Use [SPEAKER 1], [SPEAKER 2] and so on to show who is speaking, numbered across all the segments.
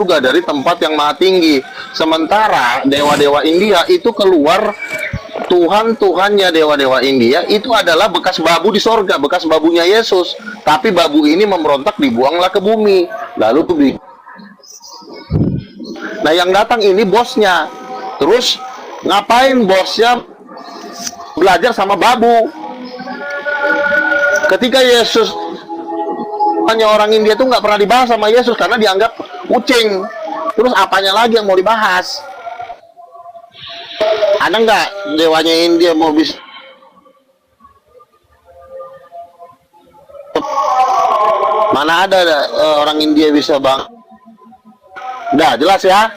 [SPEAKER 1] surga dari tempat yang maha tinggi. Sementara dewa-dewa India itu keluar, Tuhan-Tuhannya dewa-dewa India itu adalah bekas babu di sorga, bekas babunya Yesus. Tapi babu ini memberontak, dibuanglah ke bumi. Lalu tuh nah yang datang ini bosnya. Terus ngapain bosnya belajar sama babu? Ketika Yesus, hanya orang India tuh nggak pernah dibahas sama Yesus karena dianggap kucing. Terus apanya lagi yang mau dibahas? Ada nggak dewanya India mau bisa? Mana ada orang India bisa bang? Udah jelas ya?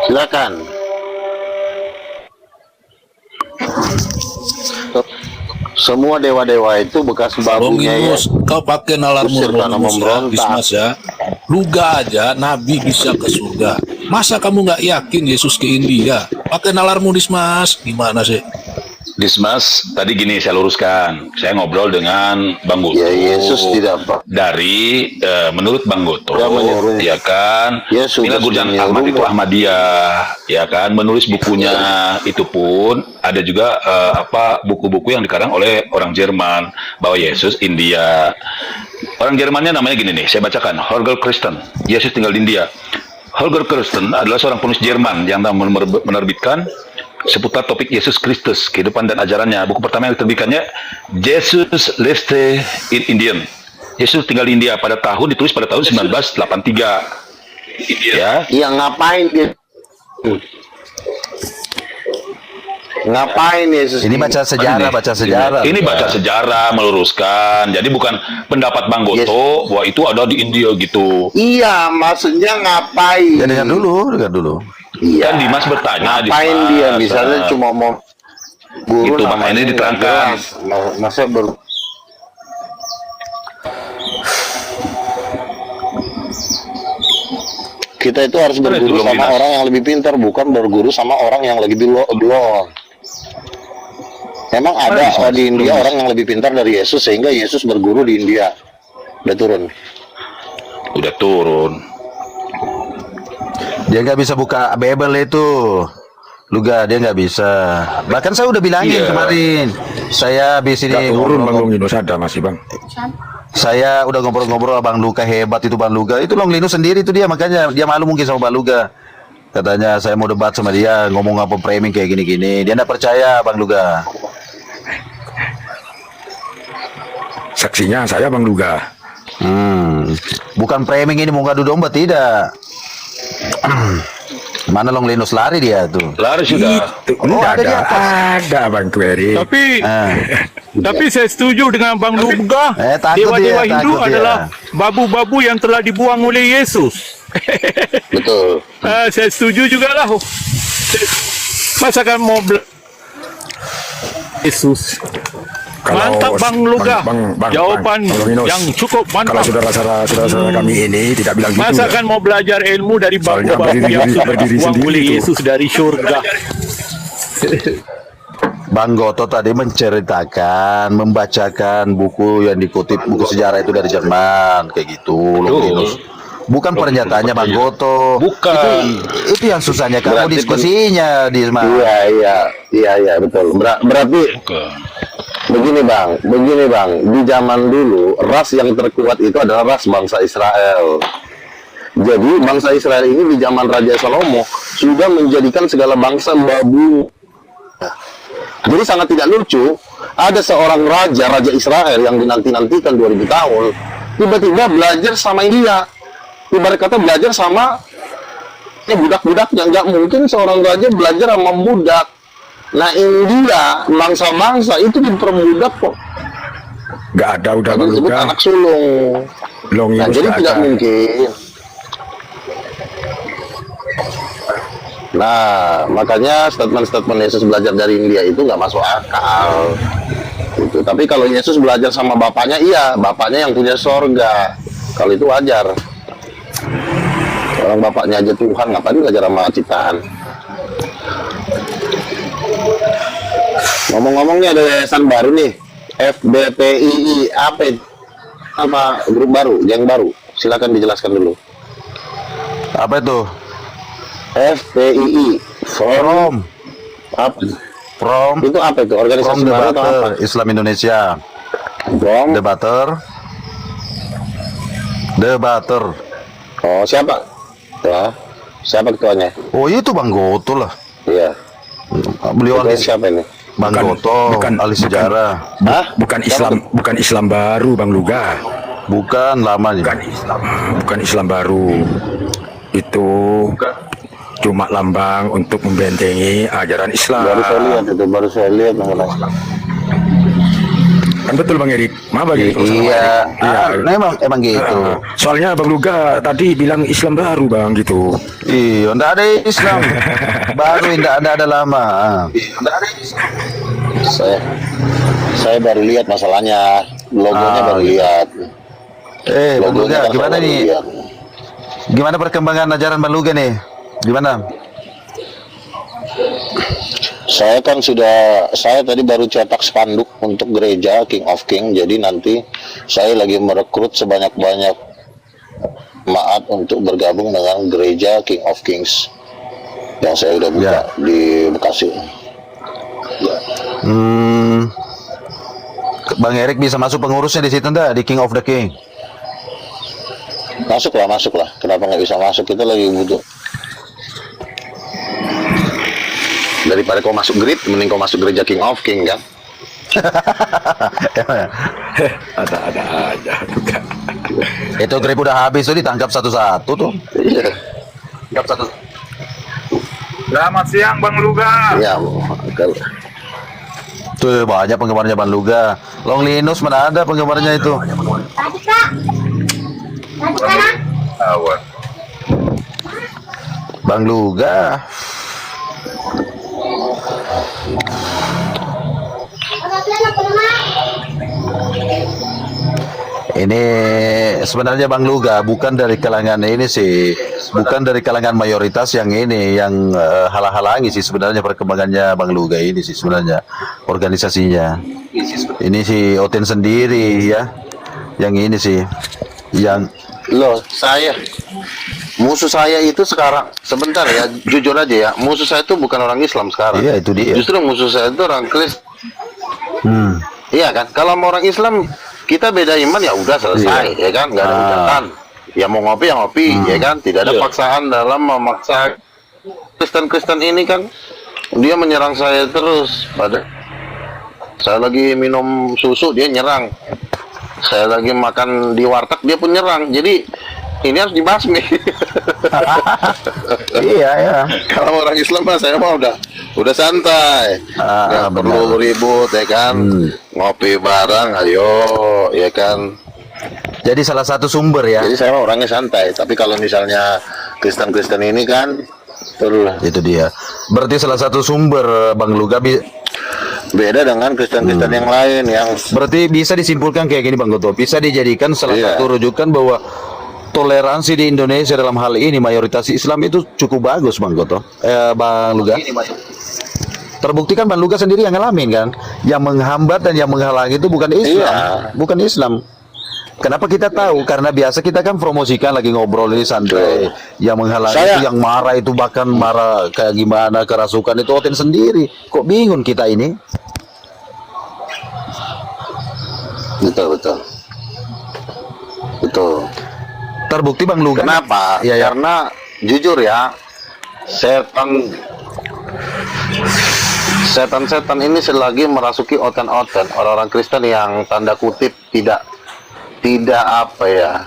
[SPEAKER 1] Silakan. Semua dewa-dewa itu bekas babunya ya.
[SPEAKER 2] Kau pakai nalarmu Dismas ya. Luga aja Nabi bisa ke surga. Masa kamu nggak yakin Yesus ke India? Pakai nalarmu Dismas. Gimana sih?
[SPEAKER 3] Dismas, tadi gini saya luruskan. Saya ngobrol dengan Bang Goto.
[SPEAKER 1] Ya Yesus tidak apa.
[SPEAKER 3] Dari menurut Bang Goto,
[SPEAKER 1] ya
[SPEAKER 3] kan, Mila Gurjan Ahmad itu Ahmadiyah, ya kan, menulis bukunya itu pun ada juga buku-buku yang dikarang oleh orang Jerman bahwa Yesus India. Orang Jermannya namanya gini nih, saya bacakan, Holger Christen, Yesus tinggal di India. Holger Christen adalah seorang penulis Jerman yang menerbitkan seputar topik Yesus Kristus, kehidupan dan ajarannya. Buku pertama yang diterbitkannya Jesus Lived in Indian. Yesus tinggal di India ditulis pada tahun 1983. Ya.
[SPEAKER 1] Iya, ngapain dia? Ngapain Yesus?
[SPEAKER 2] Ini baca sejarah.
[SPEAKER 3] Ini baca sejarah, meluruskan. Jadi bukan pendapat Bang Goto bahwa itu ada di India gitu.
[SPEAKER 1] Iya, maksudnya ngapain?
[SPEAKER 2] Ya, dengar dulu.
[SPEAKER 1] Iya.
[SPEAKER 3] Kan Dimas bertanya,
[SPEAKER 1] ngapain dia? Misalnya cuma mau guru
[SPEAKER 3] itu makanya ini diterangkan.
[SPEAKER 1] Masa kita itu harus berguru sama orang yang lebih pintar, bukan berguru sama orang yang lagi belum. Memang ada di India orang yang lebih pintar dari Yesus sehingga Yesus berguru di India. Udah turun.
[SPEAKER 2] Dia nggak bisa buka Bible itu, Luga, dia nggak bisa. Bahkan saya udah bilangin kemarin, saya habis ini
[SPEAKER 4] turun Bang Linus ada masih Bang.
[SPEAKER 2] Saya udah ngobrol-ngobrol Bang Luka, hebat itu Bang Luka. Itu Long Linus sendiri itu dia, makanya dia malu mungkin sama Bang Luka. Katanya saya mau debat sama dia, ngomong apa framing kayak gini-gini. Dia nggak percaya Bang Luka.
[SPEAKER 4] Saksinya saya Bang Luka.
[SPEAKER 2] Bukan framing ini mau ngadu domba, tidak. Mana Long Linus lari dia tuh?
[SPEAKER 3] Lari sudah.
[SPEAKER 4] Ada Bang Query.
[SPEAKER 5] Tapi saya setuju dengan Bang Luga. Dewa-dewa Hindu adalah babu-babu yang telah dibuang oleh Yesus.
[SPEAKER 1] Betul.
[SPEAKER 5] Saya setuju juga lah. Masakan mau Yesus. Mantap Bang Luga. Jawaban yang cukup mantap.
[SPEAKER 4] Kalau saudara-saudara kami ini tidak bilang gitu.
[SPEAKER 5] Masakan mau belajar ilmu dari babu-babu yang sudah dibuang oleh Yesus dari surga.
[SPEAKER 2] Bang Goto tadi menceritakan, membacakan buku yang dikutip, buku sejarah itu dari Jerman, kayak gitu. Bukan pernyataannya Bang Goto.
[SPEAKER 3] Bukan.
[SPEAKER 2] Itu yang susahnya kamu diskusinya di
[SPEAKER 1] Iya, betul. Berarti begini bang, di zaman dulu ras yang terkuat itu adalah ras bangsa Israel. Jadi bangsa Israel ini di zaman Raja Salomo sudah menjadikan segala bangsa babu. Jadi sangat tidak lucu, ada seorang raja Israel yang dinanti-nantikan 2000 tahun, tiba-tiba belajar sama India. Ibarat kata belajar sama budak-budaknya. Nggak mungkin seorang raja belajar sama budak. Nah India, bangsa-bangsa itu diperbudak kok.
[SPEAKER 4] Nggak ada udah Bang
[SPEAKER 1] disebut
[SPEAKER 4] Luka.
[SPEAKER 1] anak sulung. Nah, jadi tidak mungkin. Nah, makanya statement-statement Yesus belajar dari India itu nggak masuk akal. Gitu. Tapi kalau Yesus belajar sama bapaknya, iya, bapaknya yang punya sorga. Kalau itu wajar. Orang bapaknya aja Tuhan, ngapain belajar sama ciptaan? Ngomong-ngomong nih ada yayasan baru nih, FBPII, apa itu? apa grup baru, yang baru? Silakan dijelaskan dulu.
[SPEAKER 2] Apa itu?
[SPEAKER 1] FPII,
[SPEAKER 2] From
[SPEAKER 1] apa?
[SPEAKER 2] From
[SPEAKER 1] Itu apa itu? Organisasi baru atau apa?
[SPEAKER 2] Debater Islam Indonesia.
[SPEAKER 1] From
[SPEAKER 2] Debater.
[SPEAKER 1] Oh, siapa? Ya. Siapa ketuanya?
[SPEAKER 2] Oh itu Bang Goto lah.
[SPEAKER 1] Iya.
[SPEAKER 2] Beliau
[SPEAKER 1] Ketuanya
[SPEAKER 2] ahli
[SPEAKER 1] siapa ini?
[SPEAKER 2] Bang Goto, ahli sejarah.
[SPEAKER 1] Hah?
[SPEAKER 4] Bukan Islam baru Bang Luga.
[SPEAKER 2] Bukan lamanya.
[SPEAKER 4] Bukan Islam baru. Itu cuma lambang untuk membentengi ajaran Islam.
[SPEAKER 1] Baru saya lihat namanya.
[SPEAKER 4] Kan betul Bang Erik. Maaf Bang Erik.
[SPEAKER 2] Iya,
[SPEAKER 4] Iya.
[SPEAKER 2] emang gitu.
[SPEAKER 4] Soalnya Bang Luga tadi bilang Islam baru Bang gitu.
[SPEAKER 2] Iya, ndak ada Islam. Baru ndak ada lama.
[SPEAKER 1] Saya baru lihat masalahnya. Logonya baru lihat.
[SPEAKER 2] Bang Luga,
[SPEAKER 1] Logonya kan
[SPEAKER 2] gimana
[SPEAKER 1] saya baru
[SPEAKER 2] nih?
[SPEAKER 1] lihat.
[SPEAKER 2] Gimana perkembangan ajaran Bang Luga nih? Gimana?
[SPEAKER 1] Saya tadi baru cetak spanduk untuk gereja King of King. Jadi nanti saya lagi merekrut sebanyak-banyak jemaat untuk bergabung dengan gereja King of Kings yang saya udah buka di Bekasi.
[SPEAKER 2] Bang Erik bisa masuk pengurusnya di situ ndak, di King of the King?
[SPEAKER 1] Masuklah. Kenapa nggak bisa masuk? Kita lagi butuh. Daripada kau masuk grid, mending kau masuk gereja King of King kan?
[SPEAKER 4] Ada aja.
[SPEAKER 2] Itu grip udah habis tuh, ditangkap satu-satu tuh.
[SPEAKER 1] Iya.
[SPEAKER 5] Selamat siang Bang Luga.
[SPEAKER 1] Ya, kalau
[SPEAKER 2] Tuh banyak penggemarnya Bang Luga. Long Linus mana ada penggemarnya itu?
[SPEAKER 6] Tadi Kak. Tadi sekarang.
[SPEAKER 2] Bang Luga. Ini sebenarnya Bang Luga bukan dari kalangan ini sih, bukan dari kalangan mayoritas yang ini yang halang-halangi sih sebenarnya perkembangannya Bang Luga ini sih sebenarnya organisasinya. Ini si Oten sendiri ya, yang ini sih, yang
[SPEAKER 1] musuh saya itu sekarang, sebentar ya, jujur aja ya, musuh saya itu bukan orang Islam sekarang.
[SPEAKER 2] iya itu dia.
[SPEAKER 1] Justru musuh saya itu orang Kristen. Iya kan? Kalau mau orang Islam kita beda iman ya udah selesai, ya kan? Nggak ada hujatan. Ya mau ngopi ya ngopi, ya kan? Tidak ada paksaan dalam memaksa. Kristen ini kan dia menyerang saya terus. Pada saya lagi minum susu dia nyerang. Saya lagi makan di warteg dia pun nyerang. Jadi ini harus dibasmi.
[SPEAKER 2] Iya ya.
[SPEAKER 1] Kalau orang Islam mah saya mah udah santai, nggak perlu ribut ya kan, ngopi bareng, ayo ya kan.
[SPEAKER 2] Jadi salah satu sumber ya.
[SPEAKER 1] Jadi saya mah orangnya santai. Tapi kalau misalnya Kristen ini kan,
[SPEAKER 2] Itu dia. Berarti salah satu sumber Bang Luga
[SPEAKER 1] beda dengan Kristen yang lain yang
[SPEAKER 2] berarti bisa disimpulkan kayak gini Bang Goto. Bisa dijadikan salah
[SPEAKER 1] Iya.
[SPEAKER 2] satu rujukan bahwa toleransi di Indonesia dalam hal ini mayoritas Islam itu cukup bagus Bang Goto. Bang Luga. Terbukti kan Bang Luga sendiri yang ngalamin kan. Yang menghambat dan yang menghalangi itu bukan Islam, bukan Islam. Kenapa kita tahu? Karena biasa kita kan promosikan lagi ngobrol ini santai. Yang menghalangi itu, yang marah itu bahkan marah kayak gimana, kerasukan itu Oten sendiri. Kok bingung kita ini?
[SPEAKER 1] betul.
[SPEAKER 2] Terbukti Bang Luga.
[SPEAKER 1] Kenapa?
[SPEAKER 2] Ya, ya.
[SPEAKER 1] Karena jujur ya, setan ini selagi merasuki oten-oten orang-orang Kristen yang tanda kutip tidak apa ya,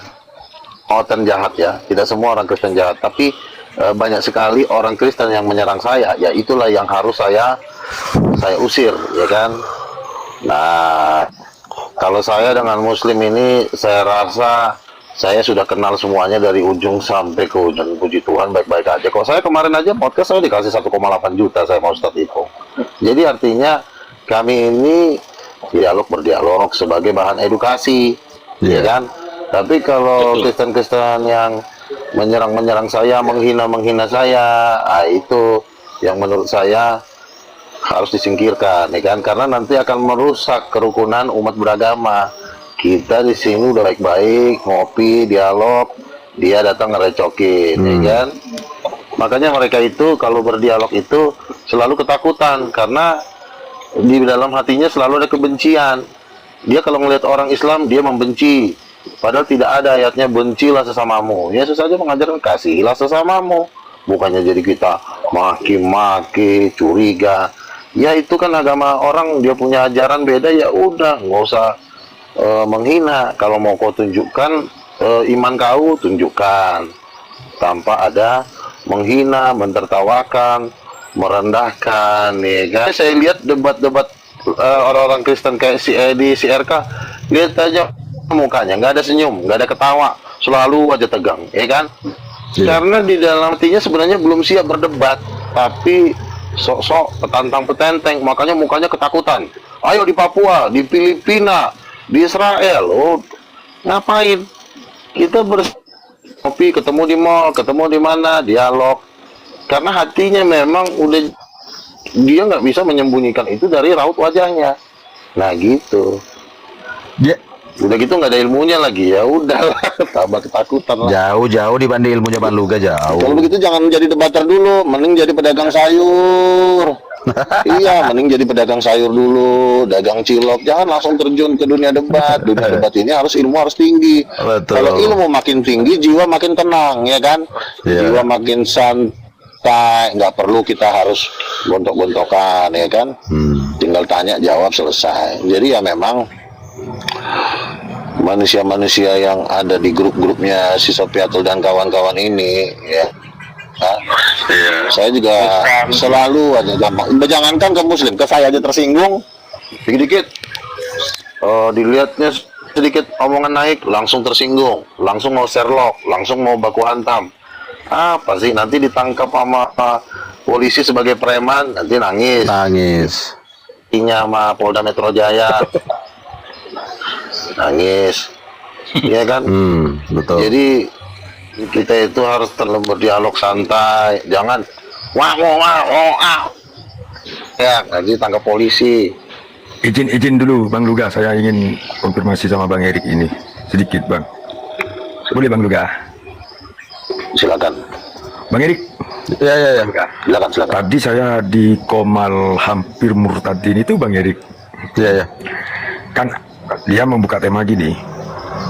[SPEAKER 1] oten jahat ya. Tidak semua orang Kristen jahat, tapi banyak sekali orang Kristen yang menyerang saya. Ya itulah yang harus saya usir, ya kan. Nah, kalau saya dengan Muslim ini, saya rasa saya sudah kenal semuanya dari ujung sampai ke ujung. Puji Tuhan baik-baik aja. Kalau saya kemarin aja podcast saya dikasih 1,8 juta saya mau Ustadz Ipong. Jadi artinya kami ini berdialog sebagai bahan edukasi, ya kan. Tapi kalau Kristen-Kristen yang menyerang saya, menghina saya, itu yang menurut saya harus disingkirkan, ya kan. Karena nanti akan merusak kerukunan umat beragama. Kita di sini udah baik-baik, ngopi, dialog, dia datang ngerecokin, ya kan? Makanya mereka itu kalau berdialog itu selalu ketakutan karena di dalam hatinya selalu ada kebencian. Dia kalau ngelihat orang Islam dia membenci, padahal tidak ada ayatnya bencilah sesamamu. Yesus saja mengajarkan kasihilah sesamamu, bukannya jadi kita maki-maki, curiga. Ya itu kan agama orang, dia punya ajaran beda, ya udah nggak usah menghina. Kalau mau kau tunjukkan iman kau, tunjukkan tanpa ada menghina, mentertawakan, merendahkan, ya kan? Saya lihat debat-debat orang-orang Kristen kayak di CRK, lihat aja mukanya, nggak ada senyum, nggak ada ketawa, selalu aja tegang, ya kan? Karena di dalam hatinya sebenarnya belum siap berdebat, tapi sok-sok petantang-petenteng, makanya mukanya ketakutan. Ayo di Papua, di Filipina, di Israel, oh ngapain? Kita ngopi, ketemu di mall, ketemu di mana, dialog. Karena hatinya memang udah, dia nggak bisa menyembunyikan itu dari raut wajahnya. Nah gitu.
[SPEAKER 2] Dia
[SPEAKER 1] Udah gitu nggak ada ilmunya lagi, ya udahlah, tambah ketakutan lah.
[SPEAKER 2] jauh-jauh dibanding ilmunya Bang Luga jauh.
[SPEAKER 1] Kalau begitu jangan jadi debater dulu, mending jadi pedagang sayur. Iya, mending jadi pedagang sayur dulu, dagang cilok. Jangan langsung terjun ke dunia debat. Dunia debat ini ilmu harus tinggi.
[SPEAKER 2] Betul.
[SPEAKER 1] Kalau ilmu makin tinggi, jiwa makin tenang, ya kan?
[SPEAKER 2] Iya.
[SPEAKER 1] Jiwa makin santai, nggak perlu kita harus gontok-gontokan, ya kan? Tinggal tanya, jawab, selesai. Jadi ya memang manusia-manusia yang ada di grup-grupnya si Sopiatul dan kawan-kawan ini, ya. Saya juga selalu aja gampang. Jangankan ke Muslim, ke saya aja tersinggung, dikit-dikit dilihatnya sedikit omongan naik, langsung tersinggung, langsung mau Sherlock, langsung mau baku hantam. Apa sih, nanti ditangkap sama polisi sebagai preman, nanti nangis. Inya sama Polda Metro Jaya nangis, iya kan?
[SPEAKER 2] Betul.
[SPEAKER 1] Jadi kita itu harus terus berdialog santai, jangan ya nanti tangkap polisi.
[SPEAKER 4] Izin dulu Bang Luga, saya ingin konfirmasi sama Bang Erik ini sedikit Bang. Boleh Bang Luga?
[SPEAKER 1] Silakan.
[SPEAKER 2] Bang Erik. Ya.
[SPEAKER 1] Silakan.
[SPEAKER 4] Tadi saya di Komal hampir murtadin itu Bang Erik.
[SPEAKER 2] Ya.
[SPEAKER 4] Kan dia membuka tema gini.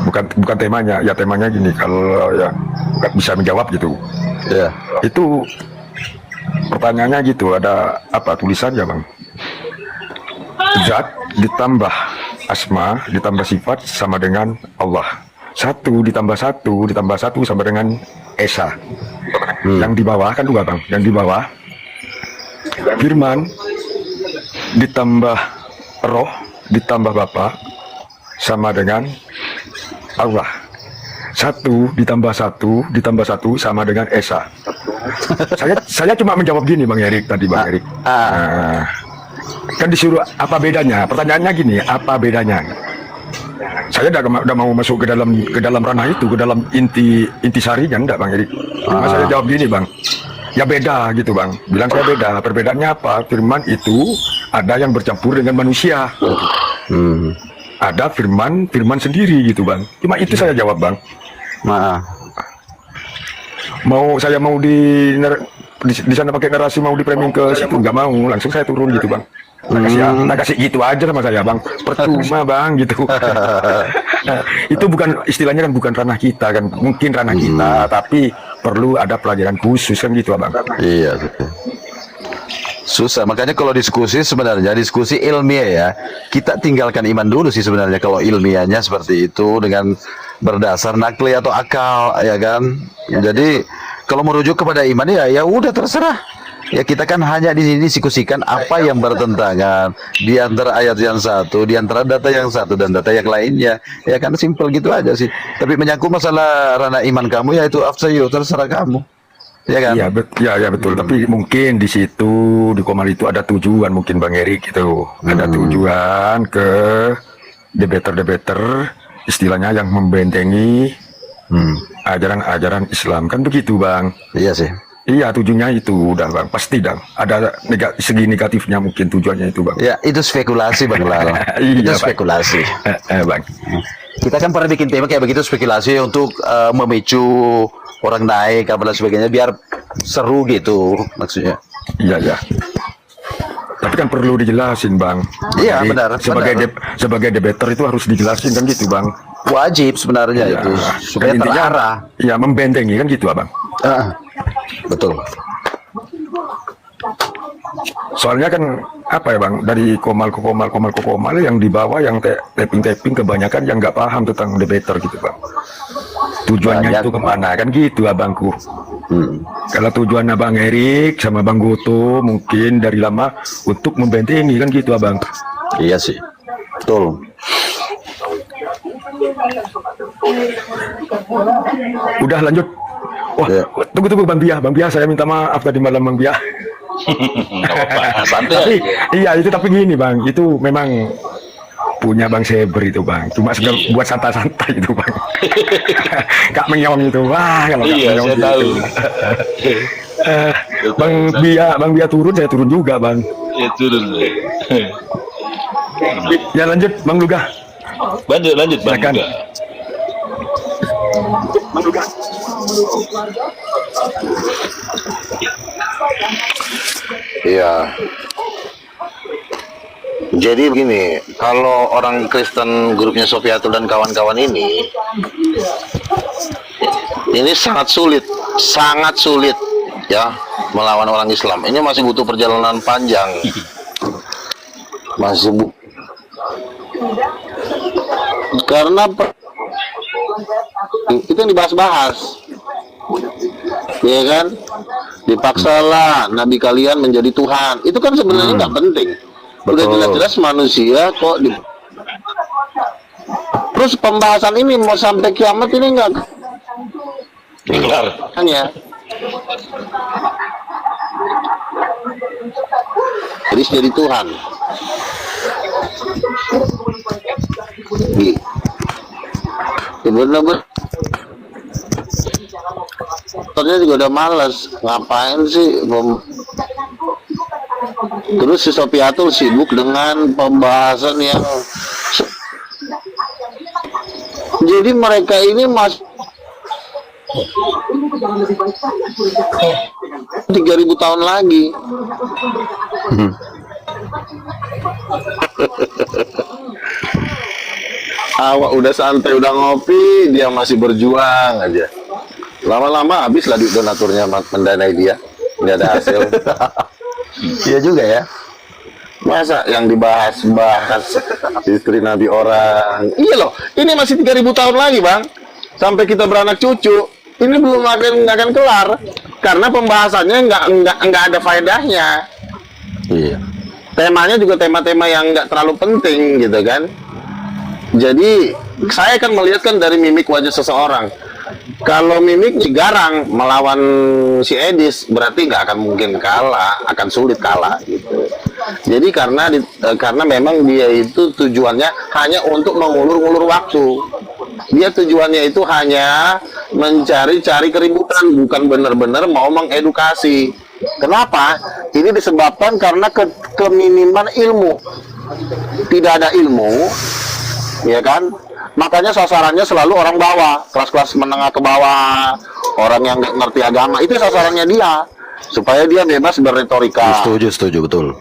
[SPEAKER 4] Bukan temanya, ya temanya gini, kalau ya nggak bisa menjawab gitu.
[SPEAKER 2] Ya.
[SPEAKER 4] Itu pertanyaannya gitu, ada apa tulisannya Bang? Zat ditambah asma ditambah sifat sama dengan Allah. 1 ditambah 1 sama dengan Esa. Yang di bawah kan 2 Bang. Yang di bawah firman ditambah roh ditambah Bapa sama dengan Allah. 1 ditambah 1 sama dengan Esa. Saya cuma menjawab gini Bang Erik tadi Bang Erik. Kan disuruh apa bedanya? Pertanyaannya gini, apa bedanya? Saya udah mau masuk ke dalam ranah itu, ke dalam intisarinya enggak Bang Erik. Cuma saya jawab gini Bang. Ya beda gitu Bang. Bilang saya beda. Perbedaannya apa? Firman itu ada yang bercampur dengan manusia. Ada firman sendiri gitu Bang. Cuma itu saya jawab Bang. Saya mau di sana pakai narasi, mau di framing ke situ nggak mau, langsung saya turun gitu Bang. Tak kasih gitu aja sama saya Bang, percuma Bang gitu. Itu bukan, istilahnya kan bukan ranah kita kan, mungkin ranah kita, tapi perlu ada pelajaran khusus kan gitu Bang.
[SPEAKER 2] Iya. Susah, makanya kalau diskusi sebenarnya diskusi ilmiah ya, kita tinggalkan iman dulu sih sebenarnya kalau ilmiahnya seperti itu dengan berdasar nakli atau akal ya kan. Jadi kalau merujuk kepada iman ya udah terserah. Ya kita kan hanya di sini diskusikan apa yang bertentangan di antara ayat yang satu, di antara data yang satu dan data yang lainnya. Ya kan simpel gitu aja sih. Tapi menyangkut masalah ranah iman kamu ya itu up to you, terserah kamu. Ya kan?
[SPEAKER 4] Iya betul. Tapi mungkin di situ di Komal itu ada tujuan mungkin Bang Erik itu. Ada tujuan ke debater istilahnya yang membentengi ajaran-ajaran Islam kan begitu Bang.
[SPEAKER 2] Iya sih.
[SPEAKER 4] Iya, tujuannya itu udah bang, pasti dong. Ada segi negatifnya mungkin tujuannya itu bang.
[SPEAKER 2] Ya, itu spekulasi Bang Lal. Itu
[SPEAKER 4] Iya, Bang.
[SPEAKER 2] spekulasi.
[SPEAKER 4] Bang.
[SPEAKER 2] Kita kan pernah bikin tema kayak begitu, spekulasi untuk memicu orang naik apa dan sebagainya biar seru gitu maksudnya.
[SPEAKER 4] Iya ya. Tapi kan perlu dijelasin bang.
[SPEAKER 2] Iya,
[SPEAKER 4] Jadi,
[SPEAKER 2] benar,
[SPEAKER 4] sebagai debater itu harus dijelasin kan gitu bang.
[SPEAKER 2] Wajib sebenarnya
[SPEAKER 4] Iya.
[SPEAKER 2] itu supaya
[SPEAKER 4] Kan intinya,
[SPEAKER 2] terarah.
[SPEAKER 4] ya membentengi kan gitu abang.
[SPEAKER 2] Betul.
[SPEAKER 4] Soalnya kan apa ya bang, dari komal ke komal yang di bawah yang tapping kebanyakan yang nggak paham tentang debater gitu bang. Tujuannya
[SPEAKER 2] Banyak.
[SPEAKER 4] itu kemana kan gitu abangku. Kalau tujuan abang Erik sama bang Goto mungkin dari lama untuk membentengi kan gitu abang.
[SPEAKER 2] Iya sih. Betul.
[SPEAKER 4] Udah lanjut. Wah,
[SPEAKER 2] Ya.
[SPEAKER 4] tunggu Bang Bia, saya minta maaf tadi malam Bang Bia.
[SPEAKER 3] Nggak apa-apa, santai
[SPEAKER 4] Tapi
[SPEAKER 3] aja.
[SPEAKER 4] iya itu tapi gini Bang, itu memang punya Bang Seber itu Bang. Cuma sekedar
[SPEAKER 3] Iya.
[SPEAKER 4] buat santai-santai itu Bang. Kak Menyong itu, wah kalau Kak
[SPEAKER 3] Iya,
[SPEAKER 4] Menyong
[SPEAKER 3] saya
[SPEAKER 4] gitu.
[SPEAKER 3] tahu.
[SPEAKER 4] Bang Bia turun, saya turun juga Bang.
[SPEAKER 3] Ya turun.
[SPEAKER 4] Ya lanjut Bang Luga.
[SPEAKER 3] Lanjut Bang.
[SPEAKER 4] Silakan.
[SPEAKER 3] Juga.
[SPEAKER 4] Bang Luga.
[SPEAKER 1] Iya. Jadi begini, kalau orang Kristen grupnya Sofiatul dan kawan-kawan ini sangat sulit ya melawan orang Islam. Ini masih butuh perjalanan panjang. Karena itu yang dibahas-bahas. Ya kan? Dipaksalah nabi kalian menjadi Tuhan. Itu kan sebenarnya nggak penting. Udah
[SPEAKER 2] Betul.
[SPEAKER 1] jelas-jelas manusia kok Terus pembahasan ini mau sampai kiamat ini nggak
[SPEAKER 3] Kelar.
[SPEAKER 1] hanya jadi Tuhan. Bener-bener ternyata juga udah malas, ngapain sih terus si Sofiatul sibuk dengan pembahasan yang jadi mereka ini 3.000 tahun lagi. Awak udah santai, udah ngopi, dia masih berjuang aja. Lama-lama habislah duit donaturnya mendanai dia, nggak ada hasil.
[SPEAKER 2] Iya juga ya.
[SPEAKER 1] Masa yang dibahas istri Nabi orang. Iya loh, ini masih 3.000 tahun lagi bang, sampai kita beranak cucu. Ini belum akan kelar, karena pembahasannya nggak ada faedahnya.
[SPEAKER 2] Iya.
[SPEAKER 1] Temanya juga tema-tema yang nggak terlalu penting gitu kan. Jadi saya kan melihat kan dari mimik wajah seseorang. Kalau mimiknya garang melawan si Edis, berarti nggak akan mungkin kalah, akan sulit kalah gitu. Jadi karena memang dia itu tujuannya hanya untuk mengulur-ulur waktu. Dia tujuannya itu hanya mencari-cari keributan, bukan benar-benar mau mengedukasi. Kenapa? Ini disebabkan karena keminiman ilmu. Tidak ada ilmu, ya kan? Makanya sasarannya selalu orang bawah, kelas-kelas menengah ke bawah, orang yang nggak ngerti agama, itu sasarannya dia, supaya dia bebas berretorika.
[SPEAKER 2] Setuju betul.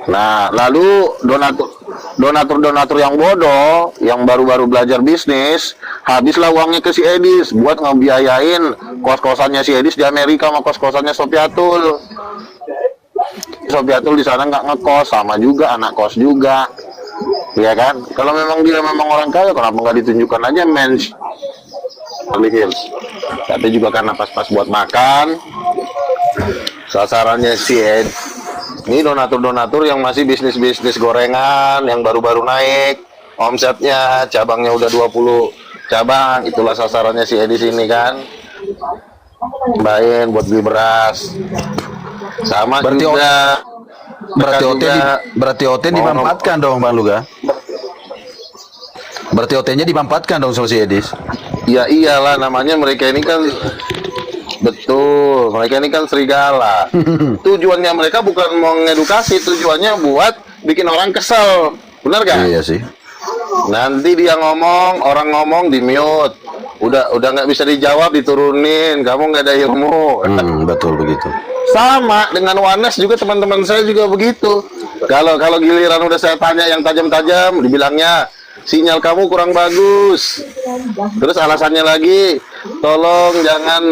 [SPEAKER 1] Nah, lalu donatur yang bodoh, yang baru-baru belajar bisnis, habislah uangnya ke si Edis buat ngebiayain kos-kosannya si Edis di Amerika sama kos-kosannya Sofiatul. Sofiatul di sana nggak ngekos, sama juga anak kos juga. Ya kan? Kalau memang dia orang kaya, kenapa nggak ditunjukkan aja mens Beverly Hills? Tapi juga karena pas-pas buat makan, sasarannya si Ed. Ini donatur yang masih bisnis gorengan, yang baru-baru naik, omsetnya cabangnya udah 20 cabang, itulah sasarannya si Ed di sini kan. Bayin buat beli beras. Sama
[SPEAKER 2] Berarti
[SPEAKER 1] juga
[SPEAKER 2] berarti OT dimanfaatkan dong Bang Luga. Berarti OT-nya dimanfaatkan dong sama si Edis.
[SPEAKER 1] ya iyalah, namanya mereka ini kan Betul, mereka ini kan serigala. Tujuannya mereka bukan mau ngedukasi, tujuannya buat bikin orang kesel. Benar gak?
[SPEAKER 2] Iya sih.
[SPEAKER 1] Nanti dia ngomong, orang ngomong di mute. Udah nggak bisa dijawab, diturunin. Kamu nggak ada ilmu.
[SPEAKER 2] Betul begitu.
[SPEAKER 1] Sama dengan Wanes juga, teman-teman saya juga begitu. Kalau giliran udah saya tanya yang tajam-tajam, dibilangnya sinyal kamu kurang bagus. Terus alasannya lagi, tolong jangan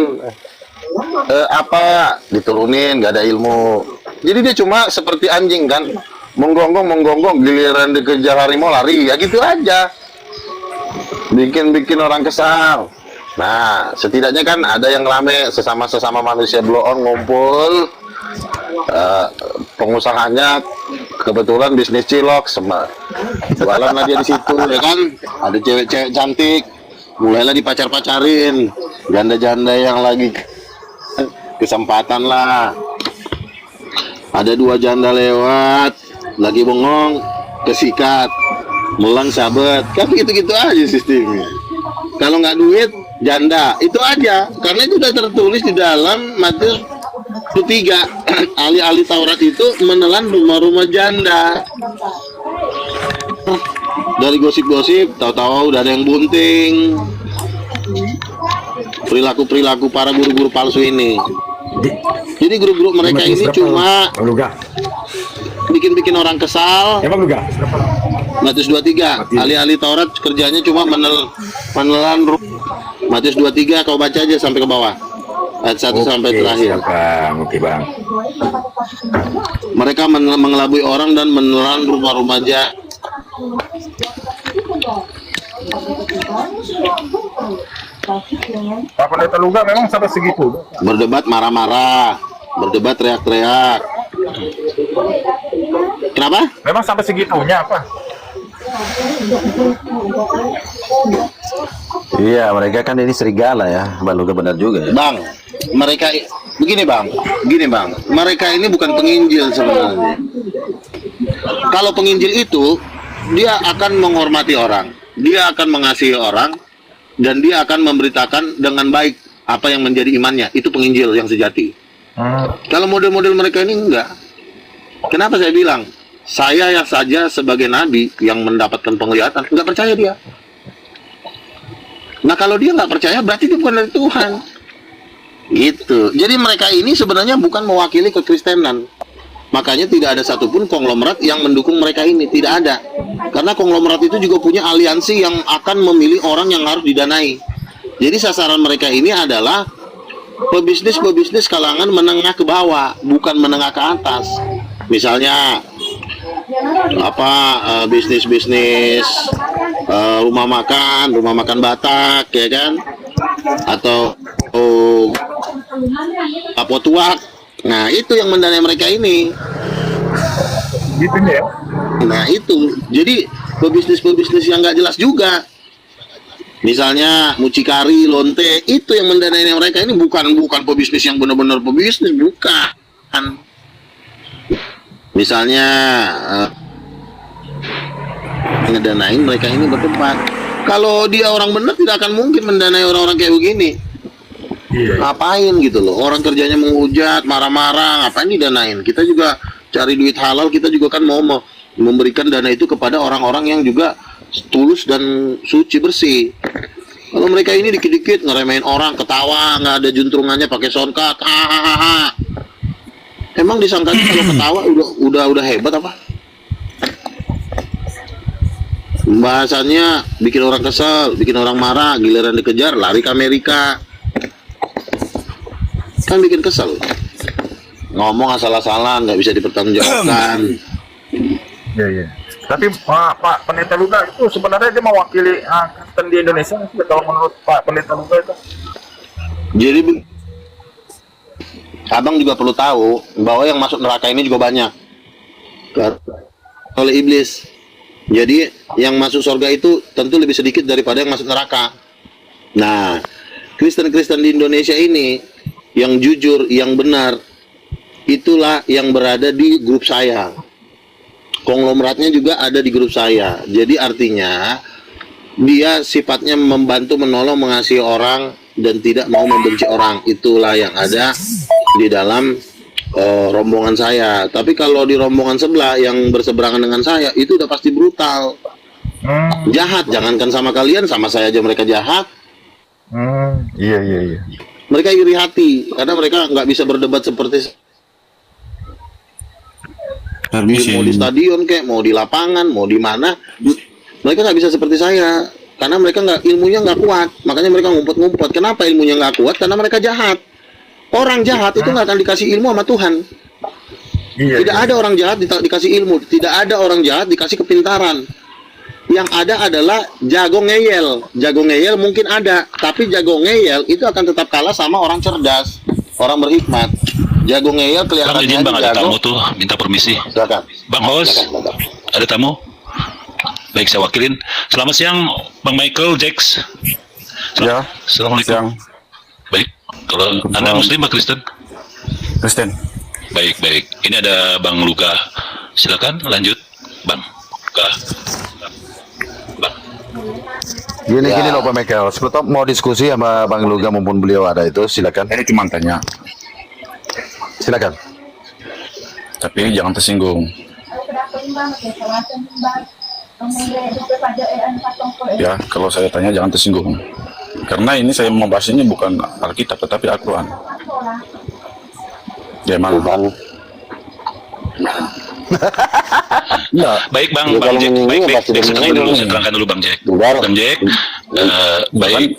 [SPEAKER 1] diturunin, nggak ada ilmu. Jadi dia cuma seperti anjing kan, menggonggong, giliran dikejar harimau lari, ya gitu aja. Bikin orang kesal. Nah, setidaknya kan ada yang rame, sesama manusia blow on ngumpul. Pengusahanya kebetulan bisnis cilok, jualan aja di situ, ya kan. Ada cewek-cewek cantik, mulailah dipacar-pacarin. Janda-janda yang lagi kesempatan lah. Ada 2 janda lewat, lagi bengong, kesikat, melang sabet, kan gitu-gitu aja sistemnya. Kalau nggak duit, janda, itu aja. Karena itu sudah tertulis di dalam Matius 3, ahli-ahli Taurat itu menelan rumah-rumah janda. Dari gosip-gosip, tahu-tahu udah ada yang bunting. Perilaku para guru-guru palsu ini. Jadi guru-guru mereka ini cuma bikin orang kesal.
[SPEAKER 4] Emang juga?
[SPEAKER 1] Matius 23, ahli-ahli Taurat kerjanya cuma menelan Matius 23, kau baca aja sampai ke bawah. Ayat 1 sampai terakhir.
[SPEAKER 4] Oke, Bang.
[SPEAKER 1] Mereka mengelabui orang dan menelan rumah-rumah aja.
[SPEAKER 5] Pak Pendeta Luga memang sampai segitu.
[SPEAKER 1] Berdebat marah-marah, berdebat teriak-teriak. Kenapa?
[SPEAKER 5] Memang sampai segitunya apa?
[SPEAKER 2] Iya, mereka kan ini serigala ya. Bang Luga benar juga ya.
[SPEAKER 1] Bang, mereka gini bang, mereka ini bukan penginjil sebenarnya. Kalau penginjil itu, dia akan menghormati orang, dia akan mengasihi orang, dan dia akan memberitakan dengan baik apa yang menjadi imannya. Itu penginjil yang sejati. Kalau model-model mereka ini enggak. Kenapa saya bilang? Saya yang saja sebagai nabi yang mendapatkan penglihatan, nggak percaya dia. Nah kalau dia nggak percaya, berarti dia bukan dari Tuhan. Gitu. Jadi mereka ini sebenarnya bukan mewakili kekristenan. Makanya tidak ada satupun konglomerat yang mendukung mereka ini. Tidak ada. Karena konglomerat itu juga punya aliansi yang akan memilih orang yang harus didanai. Jadi sasaran mereka ini adalah pebisnis kalangan menengah ke bawah, bukan menengah ke atas. Misalnya bisnis rumah makan Batak, ya kan, atau apotuak. Nah itu yang mendanai mereka ini.
[SPEAKER 5] Gitu ya.
[SPEAKER 1] Nah itu jadi pebisnis yang nggak jelas juga. Misalnya mucikari, lonte, itu yang mendanai mereka ini, bukan pebisnis yang benar-benar pebisnis, bukan. Misalnya ngedanain mereka ini berdebat. Kalau dia orang benar tidak akan mungkin mendanai orang-orang kayak begini. Ngapain gitu loh? Orang kerjanya menghujat, marah-marah, ngapain didanain? Kita juga cari duit halal, kita juga kan mau memberikan dana itu kepada orang-orang yang juga tulus dan suci bersih. Kalau mereka ini dikit-dikit ngeremehin orang, ketawa, nggak ada juntrungannya, pakai soundcard, emang disangkanya kalau ketawa udah hebat apa? Bahasannya bikin orang kesel, bikin orang marah, giliran dikejar lari ke Amerika. Kan bikin kesel. Ngomong asal-asalan, nggak bisa dipertanggungjawabkan.
[SPEAKER 5] Iya. Tapi Pak Pendeta Luga itu sebenarnya dia mewakili Kristen di Indonesia. Kalau menurut Pak Pendeta Luga itu.
[SPEAKER 1] Jadi abang juga perlu tahu bahwa yang masuk neraka ini juga banyak oleh iblis. Jadi yang masuk surga itu tentu lebih sedikit daripada yang masuk neraka. Nah, Kristen-Kristen di Indonesia ini yang jujur, yang benar, itulah yang berada di grup saya. Konglomeratnya juga ada di grup saya. Jadi artinya dia sifatnya membantu, menolong, mengasihi orang dan tidak mau membenci orang. Itulah yang ada di dalam rombongan saya. Tapi kalau di rombongan sebelah yang berseberangan dengan saya, itu udah pasti brutal, jahat. Jangankan sama kalian, sama saya aja mereka jahat.
[SPEAKER 4] Iya.
[SPEAKER 1] Mereka iri hati karena mereka nggak bisa berdebat seperti mau di stadion kayak, mau di lapangan, mau di mana. Mereka nggak bisa seperti saya karena mereka ilmunya nggak kuat. Makanya mereka ngumpet-ngumpet. Kenapa ilmunya nggak kuat? Karena mereka jahat. Orang jahat itu nggak akan dikasih ilmu sama Tuhan. Tidak ada orang jahat dikasih ilmu. Tidak ada orang jahat dikasih kepintaran. Yang ada adalah jago ngeyel. Jago ngeyel mungkin ada, tapi jago ngeyel itu akan tetap kalah sama orang cerdas, orang berhikmat. Jago ngeyel
[SPEAKER 3] Bang,
[SPEAKER 1] kelihatannya
[SPEAKER 3] izin Bang, ada
[SPEAKER 1] jago.
[SPEAKER 3] tamu tuh, minta permisi.
[SPEAKER 1] Silakan.
[SPEAKER 3] Bang host,
[SPEAKER 1] Silakan.
[SPEAKER 3] ada tamu? Baik, saya wakilin. Selamat siang, Bang Michael Jax.
[SPEAKER 7] Ya,
[SPEAKER 3] Assalamualaikum.
[SPEAKER 7] siang.
[SPEAKER 3] Baik, kalau Anda Muslim atau Kristen?
[SPEAKER 7] Kristen.
[SPEAKER 3] Baik. Ini ada Bang Luka. Silakan lanjut, Bang. Luka. Bang.
[SPEAKER 2] Gini loh Pak Michael, sebetulnya mau diskusi sama Bang Luga mumpun beliau ada itu, silakan.
[SPEAKER 7] Ini cuma tanya,
[SPEAKER 2] Silakan.
[SPEAKER 7] tapi jangan tersinggung. Ya, kalau saya tanya jangan tersinggung. Karena ini saya membahas ini bukan Alkitab, tetapi Al-Quran. Ya, mana?
[SPEAKER 1] Nah,
[SPEAKER 3] Baik Bang,
[SPEAKER 1] ya,
[SPEAKER 3] Bang
[SPEAKER 1] kalau
[SPEAKER 3] Jack.
[SPEAKER 1] menyinggung
[SPEAKER 3] Baik,
[SPEAKER 1] pasti
[SPEAKER 3] saya terangkan dulu,
[SPEAKER 1] menyinggung.
[SPEAKER 3] saya terangkan dulu Bang Jack.
[SPEAKER 1] Bentar.
[SPEAKER 3] Bang Jack,
[SPEAKER 7] Baik,
[SPEAKER 3] baik.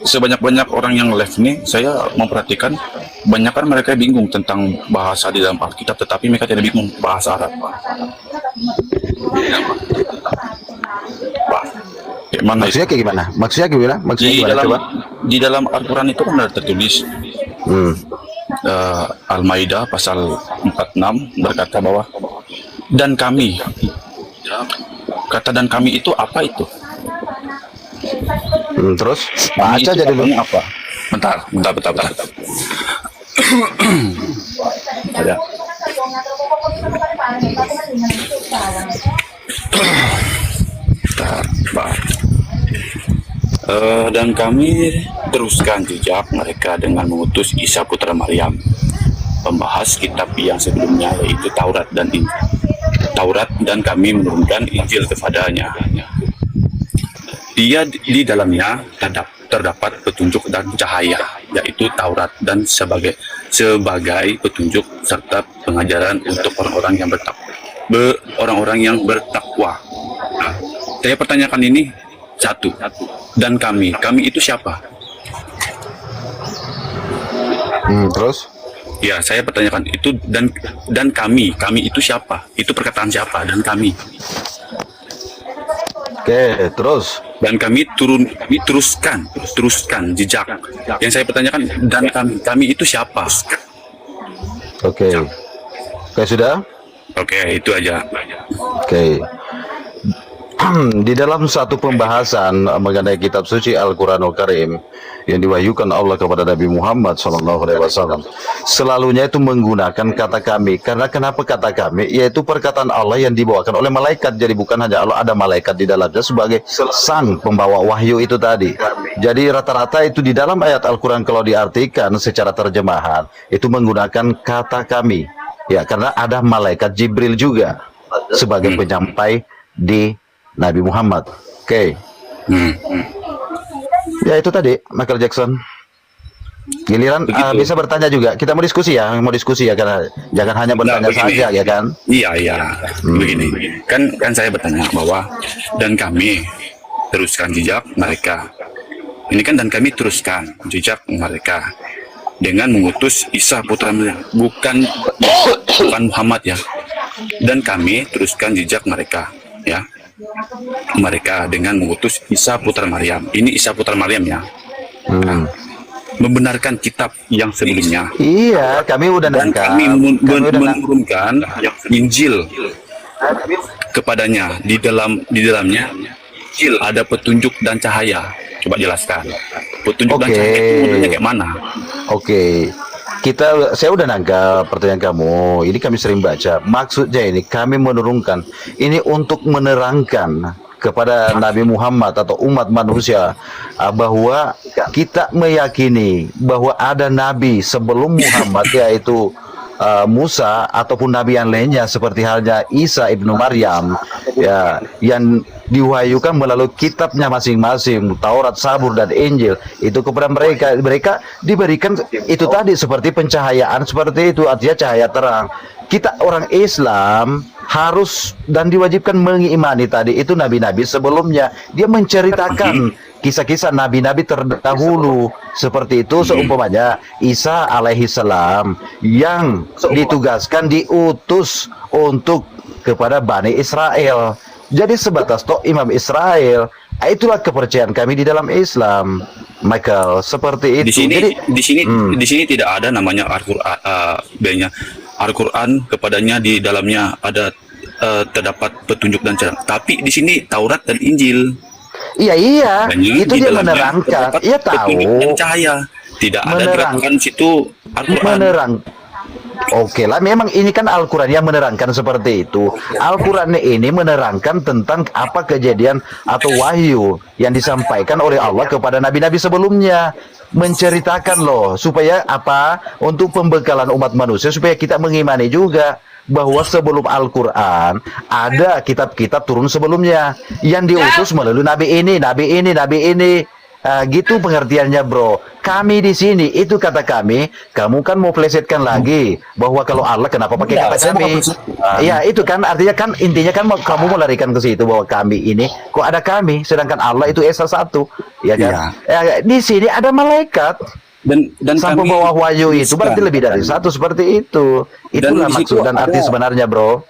[SPEAKER 7] sebanyak-banyak orang yang live ini, saya memperhatikan banyak kan mereka bingung tentang bahasa di dalam Alkitab, tetapi mereka tidak bingung bahasa Arab. Mana
[SPEAKER 2] Maksudnya kayak gimana? Maksudnya gimana? Maksudnya
[SPEAKER 7] di
[SPEAKER 2] gimana?
[SPEAKER 7] dalam
[SPEAKER 2] Coba.
[SPEAKER 7] di dalam Al-Quran itu kan ada tertulis Al-Maidah pasal 46 berkata bahwa dan kami, kata dan kami itu apa itu?
[SPEAKER 2] Terus
[SPEAKER 7] Kami
[SPEAKER 2] baca
[SPEAKER 7] itu
[SPEAKER 2] aja dulu.
[SPEAKER 7] artinya apa? Bentar. Ada. Bentar. Dan kami teruskan jejak mereka dengan mengutus Isa putra Maryam, pembahas kitab yang sebelumnya yaitu Taurat dan Injil. Taurat dan kami menurunkan Injil kepadanya. Dia di dalamnya terdapat petunjuk dan cahaya, yaitu Taurat dan sebagai petunjuk serta pengajaran untuk orang-orang yang bertakwa. Nah, saya pertanyakan ini satu. Dan kami itu siapa?
[SPEAKER 2] Terus?
[SPEAKER 7] Ya, saya pertanyakan itu dan kami itu siapa? Itu perkataan siapa? Dan kami.
[SPEAKER 2] Oke, terus.
[SPEAKER 7] Dan kami teruskan jejak. Yang saya pertanyakan dan kami itu siapa?
[SPEAKER 2] Oke. Oke, sudah?
[SPEAKER 7] Oke, itu aja.
[SPEAKER 2] Oke. Di dalam satu pembahasan mengenai kitab suci Al-Quranul Karim yang diwahyukan Allah kepada Nabi Muhammad SAW, selalunya itu menggunakan kata kami. Karena kenapa kata kami? Yaitu perkataan Allah yang dibawakan oleh malaikat. Jadi bukan hanya Allah, ada malaikat di dalamnya sebagai sang pembawa wahyu itu tadi. Jadi rata-rata itu di dalam ayat Al-Quran kalau diartikan secara terjemahan itu menggunakan kata kami. Ya, karena ada malaikat Jibril juga sebagai penyampai di Nabi Muhammad. Oke. Ya itu tadi Michael Jackson. Giliran bisa bertanya juga. Kita mau diskusi ya, karena jangan hanya bertanya
[SPEAKER 7] begini.
[SPEAKER 2] saja ya kan.
[SPEAKER 7] Iya. Begini. Kan saya bertanya bahwa dan kami teruskan jejak mereka. Ini kan dan kami teruskan jejak mereka dengan mengutus Isa putra Maryam, bukan Muhammad ya. Dan kami teruskan jejak mereka ya. Mereka dengan mengutus Isa putra Maryam. Ini Isa putra Maryam ya. Membenarkan kitab yang sebelumnya.
[SPEAKER 2] Iya, kami udah
[SPEAKER 7] Dan
[SPEAKER 2] nangkap.
[SPEAKER 7] kami menurunkan Injil kepadanya. Di dalamnya Injil ada petunjuk dan cahaya. Coba jelaskan. Petunjuk dan cahaya itu maksudnya kayak mana?
[SPEAKER 2] Oke. Saya udah nangkap pertanyaan kamu. Ini kami sering baca. Maksudnya ini kami menurunkan ini untuk menerangkan kepada Nabi Muhammad atau umat manusia bahwa kita meyakini bahwa ada nabi sebelum Muhammad, yaitu Musa ataupun nabi yang lainnya seperti halnya Isa ibnu Maryam, ya, yang diwahyukan melalui kitabnya masing-masing, Taurat, Zabur, dan Injil itu kepada mereka. Mereka diberikan itu tadi seperti pencahayaan, seperti itu artinya cahaya terang. Kita orang Islam harus dan diwajibkan mengimani tadi itu nabi-nabi sebelumnya. Dia menceritakan kisah-kisah nabi-nabi terdahulu seperti itu, seumpamanya Isa alaihi salam yang ditugaskan, diutus untuk kepada Bani Israel. Jadi sebatas toh Imam Israel. Itulah kepercayaan kami di dalam Islam, Michael, seperti itu.
[SPEAKER 7] Di sini tidak ada namanya Al-Qur'an, Al-Qur'an kepadanya di dalamnya ada terdapat petunjuk dan cara. Tapi di sini Taurat dan Injil.
[SPEAKER 2] Iya,
[SPEAKER 7] Banyak
[SPEAKER 2] itu
[SPEAKER 7] di
[SPEAKER 2] dia
[SPEAKER 7] dalamnya
[SPEAKER 2] menerangkan.
[SPEAKER 7] terdapat
[SPEAKER 2] Iya
[SPEAKER 7] petunjuk dan
[SPEAKER 2] tahu.
[SPEAKER 7] cahaya. Tidak ada gerakan situ Al-Qur'an.
[SPEAKER 2] Menerang. Oke lah, memang ini kan Al-Quran yang menerangkan seperti itu. Al-Quran ini menerangkan tentang apa kejadian atau wahyu yang disampaikan oleh Allah kepada nabi-nabi sebelumnya. Menceritakan loh, supaya apa? Untuk pembekalan umat manusia, supaya kita mengimani juga bahwa sebelum Al-Quran ada kitab-kitab turun sebelumnya yang diutus melalui nabi ini, nabi ini, nabi ini. Gitu pengertiannya, bro. Kami di sini itu kata kami. Kamu kan mau plesetkan lagi bahwa kalau Allah kenapa pakai kata kami? Iya, itu kan artinya kan intinya kan kamu mau larikan ke situ bahwa kami ini kok ada kami, sedangkan Allah itu Esa satu, ya kan? Di sini ada malaikat.
[SPEAKER 7] Dan
[SPEAKER 2] Sampai
[SPEAKER 7] kami
[SPEAKER 2] bawah wahyu itu berarti lebih dari satu, seperti itu. Itulah
[SPEAKER 7] di situ
[SPEAKER 2] maksud dan arti
[SPEAKER 7] ada-
[SPEAKER 2] sebenarnya, bro.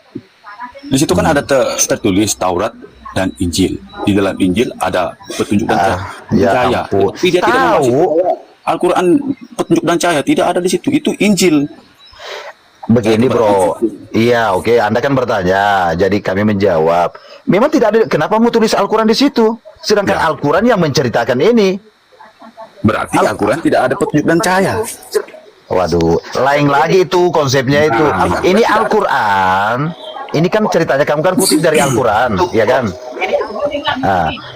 [SPEAKER 7] Di situ kan ada tertulis Taurat dan Injil. Di dalam Injil ada petunjuk dan
[SPEAKER 2] ya
[SPEAKER 7] cahaya.
[SPEAKER 2] ampun.
[SPEAKER 7] Tapi dia tidak
[SPEAKER 2] Tahu.
[SPEAKER 7] masuk Al-Quran petunjuk dan cahaya, tidak ada di situ. Itu Injil.
[SPEAKER 2] Begini, bro. Iya, oke. Anda kan bertanya, jadi kami menjawab. Memang tidak ada. Kenapa mau tulis Al-Quran di situ? Sedangkan
[SPEAKER 7] Ya.
[SPEAKER 2] Al-Quran yang menceritakan ini.
[SPEAKER 7] Berarti Al-Quran tidak ada petunjuk dan cahaya.
[SPEAKER 2] Waduh, lain lagi itu konsepnya itu. Ini Al-Quran. Ini kan ceritanya kamu kan kutip dari Al-Quran, ya kan?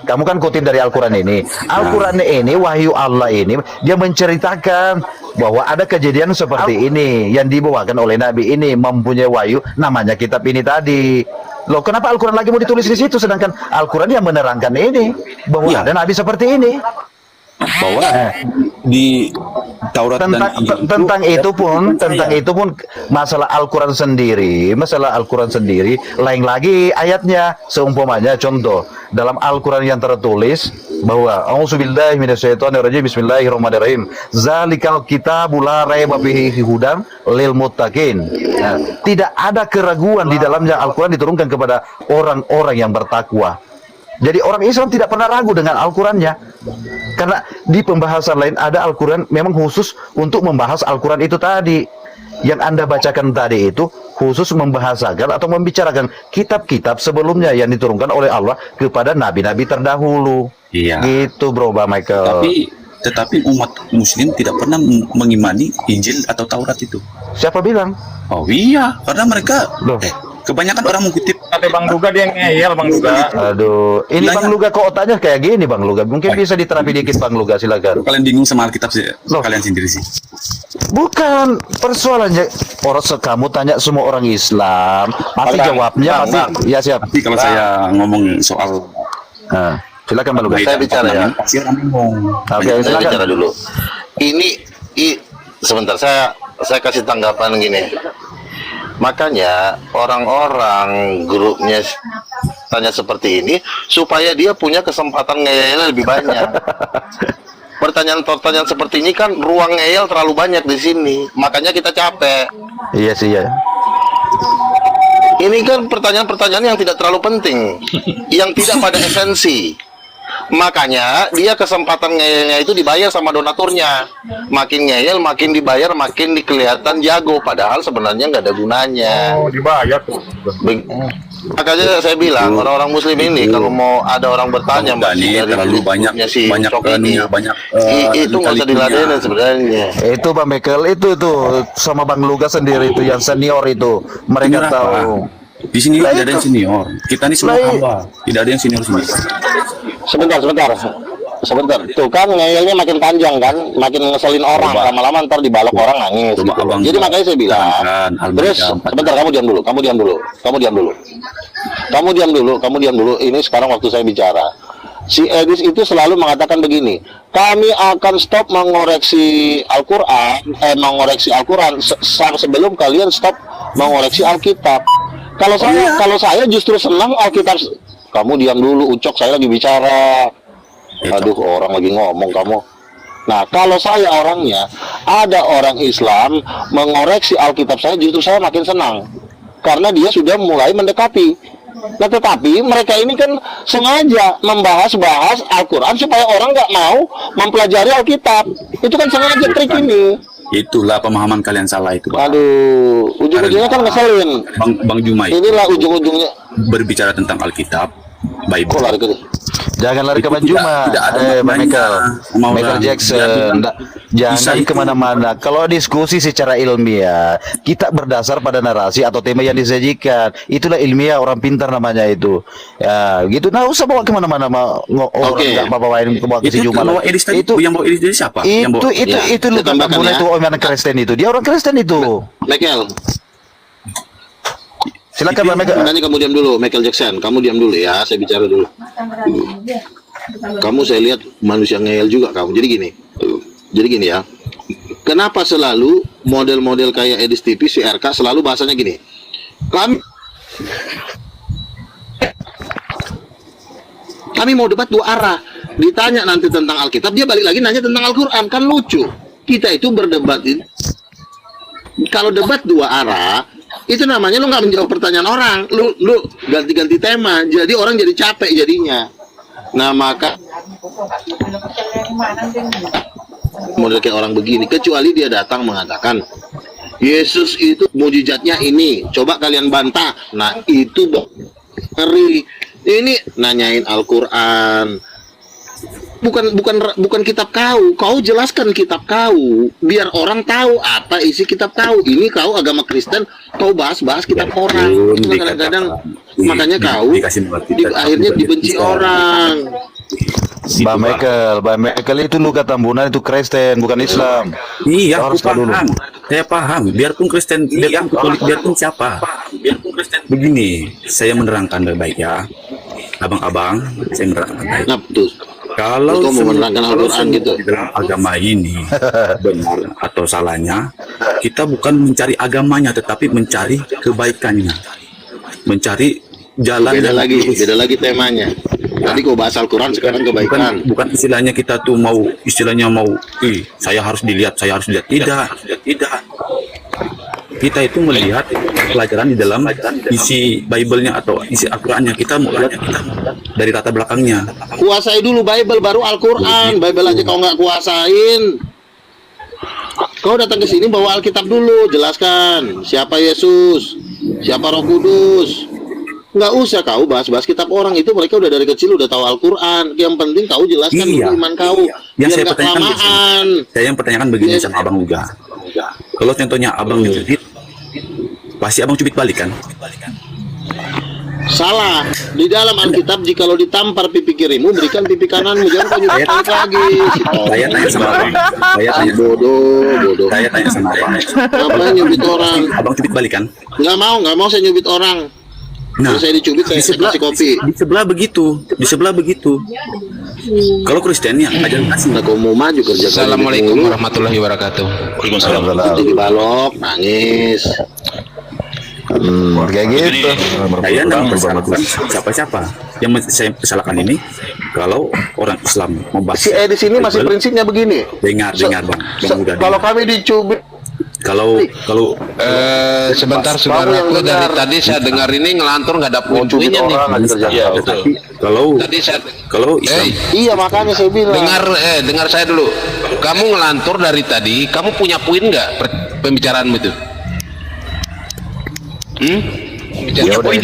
[SPEAKER 2] Kamu kan kutip dari Al-Quran ini. Al-Quran ini, wahyu Allah ini, dia menceritakan bahwa ada kejadian seperti ini yang dibawakan oleh Nabi ini, mempunyai wahyu, namanya kitab ini tadi. Loh, kenapa Al-Quran lagi mau ditulis di situ, sedangkan Al-Quran yang menerangkan ini bahwa
[SPEAKER 7] Ya.
[SPEAKER 2] ada Nabi seperti ini.
[SPEAKER 7] Bahwa di Taurat dan Injil
[SPEAKER 2] Tentang itu pun masalah Al-Quran sendiri, lain lagi ayatnya. Seumpamanya contoh dalam Al-Quran yang tertulis bahwa auzubillahi minasyaitonirrajim, bismillahirrahmanirrahim, zalikal kitabul la raiba fihi hudan lil muttaqin. Tidak ada keraguan di dalamnya. Al-Quran diturunkan kepada orang-orang yang bertakwa. Jadi orang Islam tidak pernah ragu dengan Al-Qurannya. Karena di pembahasan lain ada Al-Quran memang khusus untuk membahas Al-Quran itu tadi. Yang Anda bacakan tadi itu khusus membahasakan atau membicarakan kitab-kitab sebelumnya yang diturunkan oleh Allah kepada nabi-nabi terdahulu.
[SPEAKER 7] Iya.
[SPEAKER 2] Gitu, bro, Bang Michael.
[SPEAKER 7] Tetapi umat Muslim tidak pernah mengimani Injil atau Taurat itu.
[SPEAKER 2] Siapa bilang?
[SPEAKER 7] Oh iya, karena mereka
[SPEAKER 2] Loh.
[SPEAKER 7] kebanyakan orang mengutip.
[SPEAKER 5] Kata Bang Duga dia ngeyel, Bang Duga.
[SPEAKER 2] Aduh, ini Bang Luga kok otaknya kayak gini, Bang Luga. Mungkin bisa diterapi dikit, Bang Luga, silakan.
[SPEAKER 7] Kalian bingung sama Alkitab sih,
[SPEAKER 2] Loh.
[SPEAKER 7] kalian sendiri sih.
[SPEAKER 2] Bukan persoalannya kamu tanya semua orang Islam, pasti jawabnya pasti ya siap.
[SPEAKER 7] Tapi kalau saya ngomong soal
[SPEAKER 2] Silakan Bang Luga.
[SPEAKER 1] Saya bicara ya.
[SPEAKER 7] pasti orang bingung.
[SPEAKER 2] Oke,
[SPEAKER 1] Saya
[SPEAKER 2] silakan.
[SPEAKER 1] bicara dulu. Sebentar, saya kasih tanggapan gini. Makanya orang-orang grupnya tanya seperti ini supaya dia punya kesempatan ngeyel lebih banyak. Pertanyaan-pertanyaan seperti ini kan ruang ngeyel terlalu banyak di sini. Makanya kita capek.
[SPEAKER 2] Iya sih ya.
[SPEAKER 1] Ini kan pertanyaan-pertanyaan yang tidak terlalu penting, yang tidak pada esensi. Makanya dia kesempatan ngeyelnya itu dibayar sama donaturnya. Makin ngeyel, makin dibayar, makin kelihatan jago. Padahal sebenarnya nggak ada gunanya.
[SPEAKER 5] Oh, dibayar tuh.
[SPEAKER 1] Makanya saya bilang orang-orang Muslim ini kalau mau ada orang bertanya
[SPEAKER 7] Dani terlalu banyak
[SPEAKER 1] Cok ini,
[SPEAKER 7] banyak
[SPEAKER 1] itu nggak usah diladenin sebenarnya.
[SPEAKER 2] Itu Bang Michael itu sama Bang Luga sendiri itu yang senior itu. Mereka
[SPEAKER 7] Senior apa?
[SPEAKER 2] tahu.
[SPEAKER 7] Di sini tidak ada yang senior. Kita ini semua hamba. Tidak ada yang senior sini.
[SPEAKER 1] Sebentar. Tuh kan ngeyelnya makin panjang kan, makin ngeselin orang. Lama-lama ntar dibalok orang nangis.
[SPEAKER 7] Coba
[SPEAKER 1] Gitu.
[SPEAKER 7] abang
[SPEAKER 1] Jadi makanya saya bilang.
[SPEAKER 7] terangkan,
[SPEAKER 1] Terus
[SPEAKER 7] Al-Maidah
[SPEAKER 1] sebentar, kamu diam dulu. Ini sekarang waktu saya bicara. Si Edis itu selalu mengatakan begini, kami akan stop mengoreksi Al-Quran sebelum kalian stop mengoreksi Alkitab. Kalau saya justru senang Alkitab. Kamu diam dulu, Ucok, saya lagi bicara. Aduh, orang lagi ngomong kamu. Nah, kalau saya orangnya, ada orang Islam mengoreksi Alkitab saya, justru saya makin senang. Karena dia sudah mulai mendekati. Nah, tetapi mereka ini kan sengaja membahas-bahas Al-Quran supaya orang nggak mau mempelajari Alkitab. Itu kan sengaja trik ini.
[SPEAKER 7] Itulah pemahaman kalian salah itu, Pak.
[SPEAKER 1] Aduh, ujung-ujungnya kan ngeselin.
[SPEAKER 7] Bang Jumai
[SPEAKER 1] Inilah ujung-ujungnya.
[SPEAKER 7] berbicara tentang Alkitab,
[SPEAKER 1] Kok
[SPEAKER 7] Bible.
[SPEAKER 1] lari ke
[SPEAKER 2] Jangan lari ke
[SPEAKER 7] Itu
[SPEAKER 2] Bang Juma,
[SPEAKER 7] tidak ada
[SPEAKER 2] Bang
[SPEAKER 7] maknanya.
[SPEAKER 2] Michael,
[SPEAKER 7] Maulana.
[SPEAKER 2] Jackson. Jangan
[SPEAKER 7] Bisa itu.
[SPEAKER 2] kemana-mana. Kalau diskusi secara ilmiah, kita berdasar pada narasi atau tema yang disajikan. Itulah ilmiah, orang pintar namanya itu. Ya, gitu. Nah, usah bawa kemana-mana. Orang
[SPEAKER 1] Oke.
[SPEAKER 2] nggak bawa-bawain bawa ke si
[SPEAKER 7] Itu
[SPEAKER 2] Juma.
[SPEAKER 7] bawa Edis tadi, yang bawa Edis tadi siapa? Yang bawa-
[SPEAKER 2] Itu lu
[SPEAKER 1] saya tambahkan
[SPEAKER 2] tambahkan
[SPEAKER 1] ya.
[SPEAKER 2] itu orang Kristen itu. Dia orang Kristen itu.
[SPEAKER 1] Michael?
[SPEAKER 2] Silakan Bang Michael.
[SPEAKER 1] Makanya kamu diam dulu, Michael Jackson. Kamu diam dulu ya, saya bicara dulu. Kamu saya lihat manusia ngeyel juga kamu. Jadi gini ya. Kenapa selalu model-model kayak Edis TV, CRK selalu bahasanya gini? Kami mau debat dua arah. Ditanya nanti tentang Alkitab, dia balik lagi nanya tentang Al-Quran. Kan lucu. Kita itu berdebat ini. Kalau debat dua arah, itu namanya lu nggak menjawab pertanyaan orang. Lu ganti-ganti tema. Jadi orang jadi capek jadinya. Nah, maka model kayak orang begini, kecuali dia datang mengatakan Yesus itu mujizatnya ini, coba kalian bantah. Nah, itu ngeri. Ini nanyain Al-Quran, bukan kitab kau jelaskan kitab kau biar orang tahu apa isi kitab kau. Ini kau agama Kristen, kau bahas kitab orang. Itu kadang-kadang makanya kau akhirnya dibenci orang.
[SPEAKER 2] Bang Michael itu lu kata Tambunan itu Kristen bukan Islam.
[SPEAKER 7] Iya,
[SPEAKER 2] Harus
[SPEAKER 7] aku
[SPEAKER 2] tahu dulu.
[SPEAKER 7] paham. Saya paham. Biarpun Kristen, biarpun Katolik, biarpun siapa. Begini, saya menerangkan baik-baik ya. Abang-abang, saya menerangkan baik.
[SPEAKER 1] Nah, betul.
[SPEAKER 7] Kalau
[SPEAKER 1] Betul, mau menerangkan
[SPEAKER 7] kalau
[SPEAKER 1] Al-Quran gitu.
[SPEAKER 7] di dalam agama ini benar atau salahnya, kita bukan mencari agamanya, tetapi mencari kebaikannya, mencari jalan
[SPEAKER 1] Beda
[SPEAKER 7] yang
[SPEAKER 1] lagi,
[SPEAKER 7] lurus.
[SPEAKER 1] beda lagi temanya. Tadi kau bahas Al-Quran, sekarang kebaikan.
[SPEAKER 7] Bukan istilahnya kita tuh mau saya harus dilihat. Tidak. Kita itu melihat pelajaran di dalam isi Bible-nya atau isi Al-Qurannya. Kita mau lihat dari latar belakangnya.
[SPEAKER 1] Kuasai dulu Bible, baru Al-Quran. Bible aja kau nggak kuasain. Kau datang ke sini bawa Alkitab dulu, jelaskan siapa Yesus, siapa Roh Kudus. Nggak usah kau bahas-bahas kitab orang itu, mereka udah dari kecil udah tahu Al-Quran. Yang penting kau jelaskan dulu iman kau.
[SPEAKER 7] Yang
[SPEAKER 1] Biar
[SPEAKER 7] saya
[SPEAKER 1] nggak
[SPEAKER 7] pertanyakan
[SPEAKER 1] kelamaan.
[SPEAKER 7] Saya yang pertanyakan begini
[SPEAKER 1] Yes.
[SPEAKER 7] sama Abang Uga. Kalau contohnya Abang dicubit, pasti Abang cubit balik kan?
[SPEAKER 1] Salah. Di dalam Alkitab, jikalau ditampar pipi kirimu, berikan pipi kananmu. Jangan kau nyubit lagi.
[SPEAKER 7] Saya tanya sama Abang.
[SPEAKER 1] Bodoh.
[SPEAKER 7] Saya tanya sama Abang.
[SPEAKER 1] Ngapain nyubit orang?
[SPEAKER 7] Abang cubit balik kan?
[SPEAKER 1] Nggak mau saya nyubit orang.
[SPEAKER 7] Nah,
[SPEAKER 1] Kalau saya dicubit, saya kasih kopi.
[SPEAKER 7] di sebelah begitu. Kalau Kristennya ajaran kasih.
[SPEAKER 1] Nah, kau mau maju kerja.
[SPEAKER 8] Assalamualaikum warahmatullahi wabarakatuh.
[SPEAKER 3] Waalaikumsalam.
[SPEAKER 1] Jadi balok, nangis.
[SPEAKER 2] Kayak gitu.
[SPEAKER 7] Saya tidak mempersalahkan siapa-siapa. Yang saya salahkan ini kalau orang Islam membahas.
[SPEAKER 1] Si Edis ini masih
[SPEAKER 7] Bible,
[SPEAKER 1] prinsipnya begini.
[SPEAKER 7] dengar Bang Uga.
[SPEAKER 1] Kalau kami dicubit,
[SPEAKER 7] Kalau
[SPEAKER 8] Sebentar saudaraku, dari tadi saya dengar ini ngelantur nggak ada poin-poinnya nih.
[SPEAKER 3] Iya, betul.
[SPEAKER 8] Tadi saya
[SPEAKER 7] kalau Islam
[SPEAKER 1] iya makanya saya bilang.
[SPEAKER 8] dengar saya dulu. Kamu ngelantur dari tadi, kamu punya poin nggak pembicaraanmu itu?
[SPEAKER 2] Ya udah ini,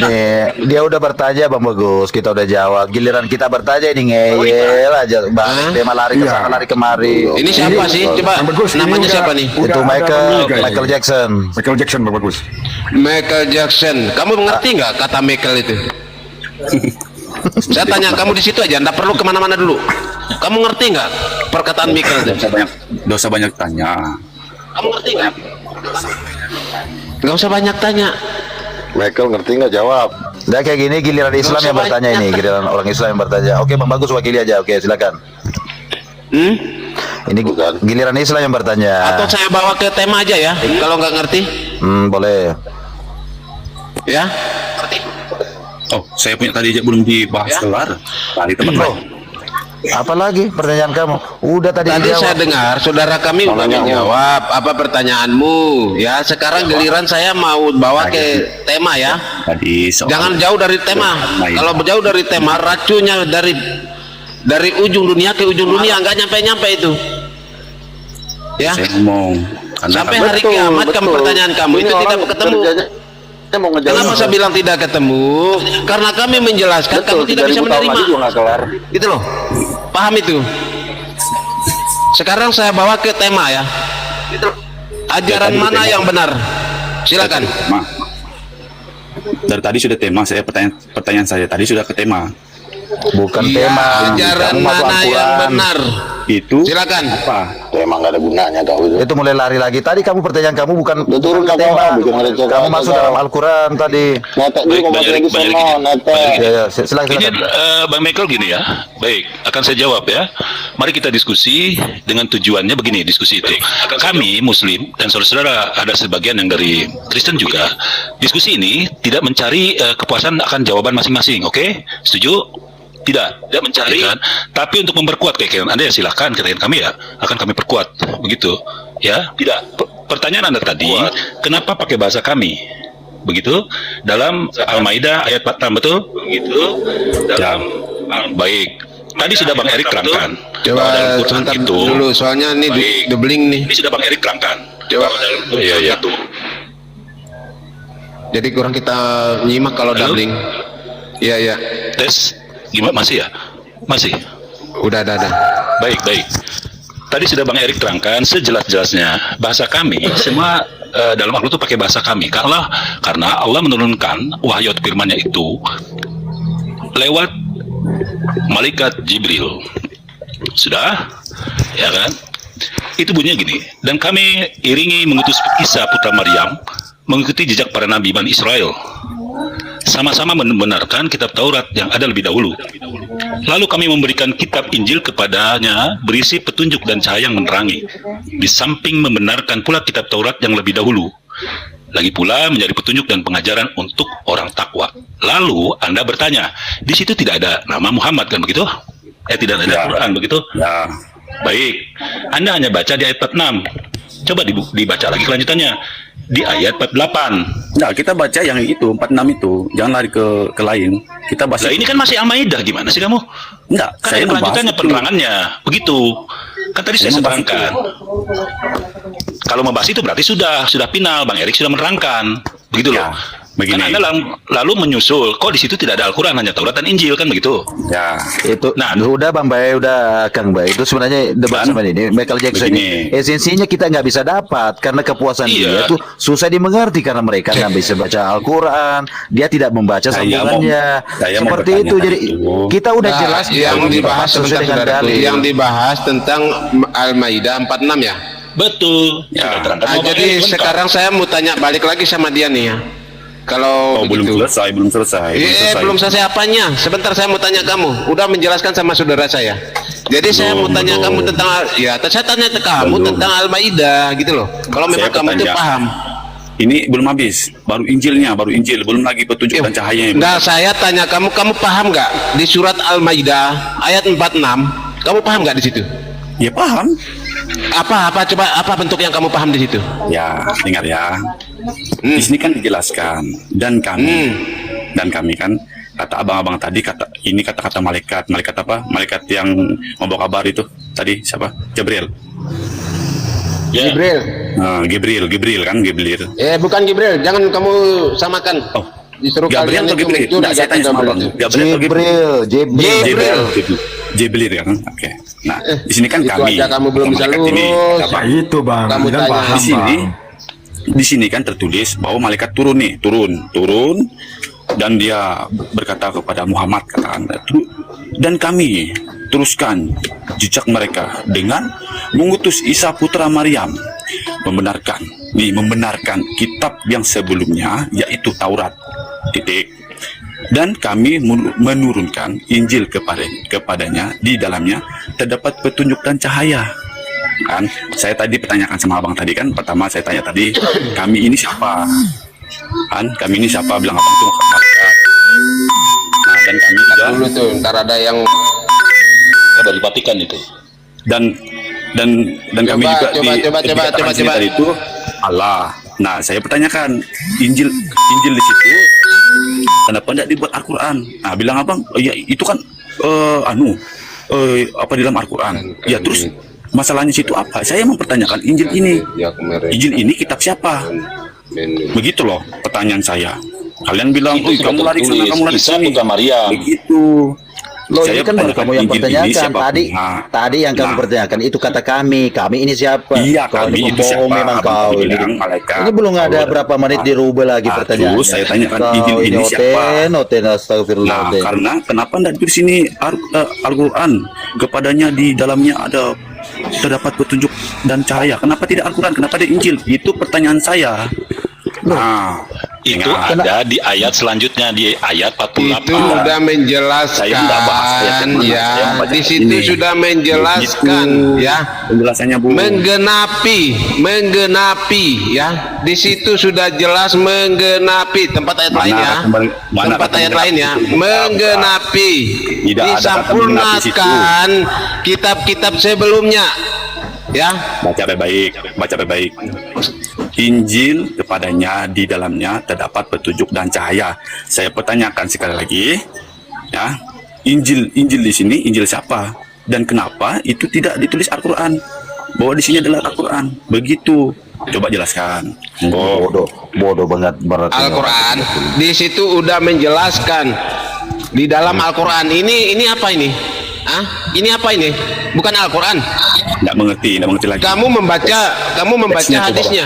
[SPEAKER 2] dia udah bertanya Bang Bagus, kita udah jawab. Giliran kita bertanya ini ngeyel aja, Bang. Dia malah lari ke sana, lari kemari.
[SPEAKER 8] Ini siapa sih? Coba
[SPEAKER 4] Bang Bagus, ini
[SPEAKER 8] namanya
[SPEAKER 4] udah-
[SPEAKER 8] siapa nih?
[SPEAKER 2] Itu
[SPEAKER 4] udah ada
[SPEAKER 2] Michael
[SPEAKER 4] Bang Luka ini.
[SPEAKER 2] Michael Jackson.
[SPEAKER 4] Michael Jackson Bang Bagus.
[SPEAKER 8] Michael Jackson. Kamu mengerti nggak kata Michael itu? Saya tanya kamu di situ aja, nggak perlu kemana-mana dulu. Kamu ngerti nggak perkataan Michael itu?
[SPEAKER 7] Nggak usah banyak tanya.
[SPEAKER 8] Kamu ngerti nggak? Nggak usah banyak tanya.
[SPEAKER 1] Michael ngerti nggak jawab?
[SPEAKER 2] Udah kayak gini giliran Islam
[SPEAKER 8] usah
[SPEAKER 2] yang bertanya
[SPEAKER 8] banyak.
[SPEAKER 2] ini, giliran orang Islam yang bertanya. Oke Bang Bagus wakili aja, oke silakan.
[SPEAKER 8] Hmm?
[SPEAKER 2] Ini
[SPEAKER 1] Bukan.
[SPEAKER 2] giliran Islam yang bertanya.
[SPEAKER 8] Atau saya bawa ke tema aja ya, kalau nggak ngerti,
[SPEAKER 2] Boleh.
[SPEAKER 8] ya.
[SPEAKER 7] Oh, saya punya tadi aja belum dibahas kelar. Tadi tempat lain.
[SPEAKER 2] Apalagi pertanyaan kamu? Udah tadi
[SPEAKER 8] Tadi
[SPEAKER 2] dijawab.
[SPEAKER 8] saya dengar saudara kami udah menjawab apa pertanyaanmu, ya. Sekarang giliran saya mau bawa ke tema ya.
[SPEAKER 7] Tadi soal
[SPEAKER 8] Jangan jauh dari tema. Kalau jauh dari tema, racunnya dari ujung dunia ke ujung dunia nggak nyampe itu. Ya.
[SPEAKER 7] saya ngomong karena
[SPEAKER 8] Sampai hari kiamat kamu pertanyaan kamu itu tidak ketemu.
[SPEAKER 1] Mau ngejawab.
[SPEAKER 8] Kenapa saya bilang tidak ketemu? Karena kami menjelaskan kamu tidak bisa menerima. Itu loh. Paham itu? Sekarang saya bawa ke tema ya. Ajaran mana yang benar? Silakan.
[SPEAKER 7] tema. Dari tadi sudah tema, saya pertanyaan saya tadi sudah ke tema.
[SPEAKER 2] Bukan
[SPEAKER 8] Iya,
[SPEAKER 2] tema.
[SPEAKER 8] ajaran
[SPEAKER 2] Kamu masuk
[SPEAKER 8] mana yang
[SPEAKER 2] Al-Quran.
[SPEAKER 8] benar?
[SPEAKER 7] Itu
[SPEAKER 8] Silakan.
[SPEAKER 7] apa?
[SPEAKER 1] Emang nggak ada gunanya kau itu.
[SPEAKER 2] Itu mulai lari lagi. Tadi kamu pertanyaan kamu bukan
[SPEAKER 1] Udah turun
[SPEAKER 2] bukan
[SPEAKER 1] kau,
[SPEAKER 2] tema.
[SPEAKER 1] bikin ngerecek
[SPEAKER 2] Kamu
[SPEAKER 1] kau,
[SPEAKER 2] masuk
[SPEAKER 1] kau.
[SPEAKER 2] dalam Al-Quran tadi.
[SPEAKER 1] Netek
[SPEAKER 3] Baik,
[SPEAKER 1] dulu
[SPEAKER 3] Bang
[SPEAKER 1] mau
[SPEAKER 3] Erik,
[SPEAKER 1] di
[SPEAKER 3] Bang Erik
[SPEAKER 1] sono,
[SPEAKER 3] ini.
[SPEAKER 1] netek.
[SPEAKER 2] Ya, ya, silakan.
[SPEAKER 3] Ini
[SPEAKER 2] silakan.
[SPEAKER 3] Bang Michael gini ya. Baik, akan saya jawab ya. Mari kita diskusi dengan tujuannya begini, diskusi itu. Kami Muslim dan saudara-saudara ada sebagian yang dari Kristen juga. Diskusi ini tidak mencari kepuasan akan jawaban masing-masing, oke? Setuju? Tidak mencari kan, tapi untuk memperkuat keyakinan Anda ya silahkan keyakinan kami ya akan kami perkuat, begitu ya. Tidak. Pertanyaan Anda tadi, kenapa pakai bahasa kami? Begitu dalam Al-Maidah ayat 46 betul? Begitu dalam baik. Tadi sudah Bang Erik terangkan.
[SPEAKER 8] Coba
[SPEAKER 3] bahwa dalam Quran
[SPEAKER 8] sebentar
[SPEAKER 3] itu,
[SPEAKER 8] dulu, soalnya ini
[SPEAKER 3] baik.
[SPEAKER 8] debling nih.
[SPEAKER 3] Ini sudah Bang Erik terangkan.
[SPEAKER 8] Coba.
[SPEAKER 3] Iya.
[SPEAKER 8] Jadi kurang kita nyimak kalau
[SPEAKER 3] Halo?
[SPEAKER 8] doubling. Iya, iya.
[SPEAKER 3] Tes gimana masih ya? Masih.
[SPEAKER 8] Udah ada.
[SPEAKER 3] Baik. Tadi sudah Bang Erik terangkan sejelas-jelasnya bahasa kami semua dalam Al-Quran itu pakai bahasa kami karena Allah menurunkan wahyu firman-Nya itu lewat malaikat Jibril. Sudah? Ya kan? Itu bunyinya gini. Dan kami iringi mengutus Isa putra Maryam mengikuti jejak para nabi Bani Israel. Sama-sama membenarkan kitab Taurat yang ada lebih dahulu. Lalu kami memberikan kitab Injil kepadanya berisi petunjuk dan cahaya yang menerangi. Di samping membenarkan pula kitab Taurat yang lebih dahulu. Lagi pula menjadi petunjuk dan pengajaran untuk orang takwa. Lalu Anda bertanya, di situ tidak ada nama Muhammad kan begitu? Tidak ada
[SPEAKER 7] Ya.
[SPEAKER 3] Quran begitu?
[SPEAKER 7] Ya,
[SPEAKER 3] Baik, Anda hanya baca di ayat 46. Coba dibaca lagi kelanjutannya. Di ayat 48.
[SPEAKER 7] nah kita baca yang itu 46 itu, jangan lari ke lain. Kita bahas
[SPEAKER 3] Lah ini kan masih Al-Maidah, gimana sih kamu?
[SPEAKER 7] enggak,
[SPEAKER 3] Kan
[SPEAKER 7] saya
[SPEAKER 3] ada
[SPEAKER 7] membahas
[SPEAKER 3] kelanjutannya,
[SPEAKER 7] itu.
[SPEAKER 3] penerangannya. Begitu. Kan tadi saya
[SPEAKER 7] membahas
[SPEAKER 3] terangkan. Kalau membahas itu berarti sudah final. Bang Erik sudah menerangkan. Begitu loh.
[SPEAKER 7] Ya, begini.
[SPEAKER 3] Kan Anda lalu menyusul, kok di situ tidak ada Al-Quran, hanya Taurat dan Injil, kan begitu?
[SPEAKER 7] Ya,
[SPEAKER 2] Itu
[SPEAKER 3] Nah,
[SPEAKER 2] udah Bang Bay, udah Kang Bay. Itu sebenarnya debat
[SPEAKER 7] Kan?
[SPEAKER 2] sama ini Michael Jackson
[SPEAKER 7] Begini.
[SPEAKER 2] ini. Esensinya kita nggak bisa dapat karena kepuasan
[SPEAKER 3] Iya.
[SPEAKER 2] dia tuh susah dimengerti karena mereka nggak bisa baca Al-Quran, dia tidak membaca
[SPEAKER 7] Saya
[SPEAKER 2] sambungannya.
[SPEAKER 7] saya mau
[SPEAKER 2] Seperti itu.
[SPEAKER 7] bertanya
[SPEAKER 2] Jadi
[SPEAKER 7] itu.
[SPEAKER 2] kita udah
[SPEAKER 8] Nah,
[SPEAKER 2] jelas
[SPEAKER 8] yang dibahas
[SPEAKER 2] sesuai
[SPEAKER 8] sebentar,
[SPEAKER 2] dengan
[SPEAKER 8] saudaraku.
[SPEAKER 2] dalil.
[SPEAKER 8] Yang dibahas tentang Al-Maidah 46 ya.
[SPEAKER 3] betul.
[SPEAKER 7] Ya.
[SPEAKER 3] Sudah terangkan.
[SPEAKER 8] Ah,
[SPEAKER 3] Bang
[SPEAKER 8] jadi
[SPEAKER 3] Erik, bentar.
[SPEAKER 8] sekarang saya mau tanya balik lagi sama dia nih ya. Kalau
[SPEAKER 7] belum
[SPEAKER 8] begitu.
[SPEAKER 7] selesai.
[SPEAKER 8] Belum selesai apanya. Sebentar saya mau tanya kamu. Udah menjelaskan sama saudara saya. Jadi saya mau tanya kamu tentang saya tanya ke kamu tentang Al-Maidah gitu loh. Kalau memang
[SPEAKER 7] Saya
[SPEAKER 8] kamu itu
[SPEAKER 7] bertanya.
[SPEAKER 8] paham.
[SPEAKER 7] Ini belum habis, baru Injilnya, belum lagi petunjuk dan cahayanya.
[SPEAKER 8] Nah, saya tanya kamu paham nggak di surat Al-Maidah ayat 46? Kamu paham nggak di situ?
[SPEAKER 7] Ya paham.
[SPEAKER 8] Apa bentuk yang kamu paham di situ?
[SPEAKER 7] Ya, dengar ya. Di sini kan dijelaskan dan kami kan kata abang-abang tadi kata-kata malaikat apa? Malaikat yang membawa kabar itu tadi siapa? Gabriel.
[SPEAKER 3] Ya.
[SPEAKER 8] Jibril.
[SPEAKER 7] Gabriel kan Gabriel.
[SPEAKER 8] Bukan Jibril, jangan kamu samakan.
[SPEAKER 7] Oh,
[SPEAKER 8] Justru
[SPEAKER 7] Gabriel
[SPEAKER 8] kalian
[SPEAKER 7] atau
[SPEAKER 8] itu
[SPEAKER 7] Gabriel?
[SPEAKER 8] mencuri
[SPEAKER 7] Nggak, saya tanya sama Bang.
[SPEAKER 8] itu.
[SPEAKER 7] Gabriel atau Gabriel?
[SPEAKER 2] Jibril.
[SPEAKER 7] Jibril ya kan? Oke. Nah, di sini kan
[SPEAKER 8] Itu
[SPEAKER 7] kami.
[SPEAKER 8] aja kamu belum bisa
[SPEAKER 7] malaikat ini,
[SPEAKER 8] lurus.
[SPEAKER 7] apa?
[SPEAKER 4] Nah, itu bang,
[SPEAKER 8] Kamu
[SPEAKER 4] bilang
[SPEAKER 8] tanya.
[SPEAKER 4] paham
[SPEAKER 7] Di sini,
[SPEAKER 4] bang.
[SPEAKER 7] di sini kan tertulis bahwa malaikat turun nih, turun, dan dia berkata kepada Muhammad, katakan, dan kami teruskan jejak mereka dengan mengutus Isa putra Maryam, membenarkan kitab yang sebelumnya, yaitu Taurat, titik. Dan kami menurunkan Injil kepadanya, di dalamnya terdapat petunjuk dan cahaya. Kan saya tadi pertanyakan sama abang tadi kan, pertama saya tanya tadi, kami ini siapa? Kan kami ini siapa? Bilang abang itu malaikat. Nah, dan kami juga
[SPEAKER 8] Dulu tuh, ntar ada yang
[SPEAKER 3] Dari Vatikan itu.
[SPEAKER 7] dan kami juga
[SPEAKER 8] coba,
[SPEAKER 7] tadi itu Allah. Nah, saya pertanyakan Injil di situ kenapa tidak dibuat Al-Quran? Nah, bilang abang, ya itu kan apa di dalam Al-Quran? Ya terus masalahnya situ apa? Saya mempertanyakan Injil ini. Injil ini kitab siapa? Begitu loh pertanyaan saya. Kalian bilang,
[SPEAKER 3] Itu sudah
[SPEAKER 7] kamu lari ke sana,
[SPEAKER 3] tertulis,
[SPEAKER 7] kamu lari ke
[SPEAKER 3] Isa
[SPEAKER 7] sini.
[SPEAKER 3] putra Maryam.
[SPEAKER 7] Begitu.
[SPEAKER 2] Loh,
[SPEAKER 7] Saya
[SPEAKER 2] ini kan baru
[SPEAKER 7] pertanyakan
[SPEAKER 2] kamu yang
[SPEAKER 7] Injil ini
[SPEAKER 2] pertanyakan
[SPEAKER 7] siapa
[SPEAKER 2] tadi.
[SPEAKER 7] punya?
[SPEAKER 2] Tadi yang kamu
[SPEAKER 7] Nah.
[SPEAKER 2] pertanyakan itu kata kami ini siapa?
[SPEAKER 7] Iya,
[SPEAKER 2] Kau
[SPEAKER 7] kami
[SPEAKER 2] ini
[SPEAKER 7] itu siapa?
[SPEAKER 2] pembohong memang
[SPEAKER 7] Abang
[SPEAKER 2] kau ini.
[SPEAKER 7] bilang malaikat.
[SPEAKER 2] Ini belum ada
[SPEAKER 7] Kau-
[SPEAKER 2] berapa menit dirubah lagi
[SPEAKER 7] Terus
[SPEAKER 2] pertanyaannya.
[SPEAKER 7] saya tanyakan
[SPEAKER 2] Kau
[SPEAKER 7] Injil ini siapa?
[SPEAKER 2] Oten, astagfirullah.
[SPEAKER 7] Nah,
[SPEAKER 2] Oten.
[SPEAKER 7] karena kenapa tidak di sini Al-Quran kepadanya di dalamnya ada terdapat petunjuk dan cahaya. Kenapa tidak Al-Quran? Kenapa ada Injil? Itu pertanyaan saya. Nah,
[SPEAKER 3] Itu
[SPEAKER 7] ingat.
[SPEAKER 3] ada di ayat selanjutnya, di ayat 48.
[SPEAKER 8] itu sudah menjelaskan,
[SPEAKER 7] Saya nggak bahas ayat yang mana, saya
[SPEAKER 8] ya.
[SPEAKER 7] membaca
[SPEAKER 8] Di situ
[SPEAKER 7] ini.
[SPEAKER 8] sudah menjelaskan,
[SPEAKER 7] Begitu.
[SPEAKER 8] ya.
[SPEAKER 7] Penjelasannya Bu.
[SPEAKER 8] Menggenapi, ya. Di situ sudah jelas menggenapi. Tempat ayat lain ya.
[SPEAKER 7] Mana
[SPEAKER 8] Tempat
[SPEAKER 7] kata
[SPEAKER 8] ayat lain ya.
[SPEAKER 7] menggenapi?
[SPEAKER 8] Menggenapi.
[SPEAKER 7] Tidak ada kata menggenapi situ.
[SPEAKER 8] Disempurnakan kitab-kitab sebelumnya, ya.
[SPEAKER 7] Baca baik-baik. Injil kepadanya di dalamnya terdapat petunjuk dan cahaya. Saya pertanyakan sekali lagi, ya. Injil di sini Injil siapa? Dan kenapa itu tidak ditulis Al-Quran? Bahwa di sini adalah Al-Quran. Begitu. Coba jelaskan.
[SPEAKER 2] Bodoh banget berarti.
[SPEAKER 8] Al-Quran di situ udah menjelaskan di dalam Al-Quran ini apa ini? Ini apa ini? Bukan Al-Quran.
[SPEAKER 7] Tidak mengerti lagi.
[SPEAKER 8] Kamu membaca
[SPEAKER 7] Teksnya, coba,
[SPEAKER 8] hadisnya.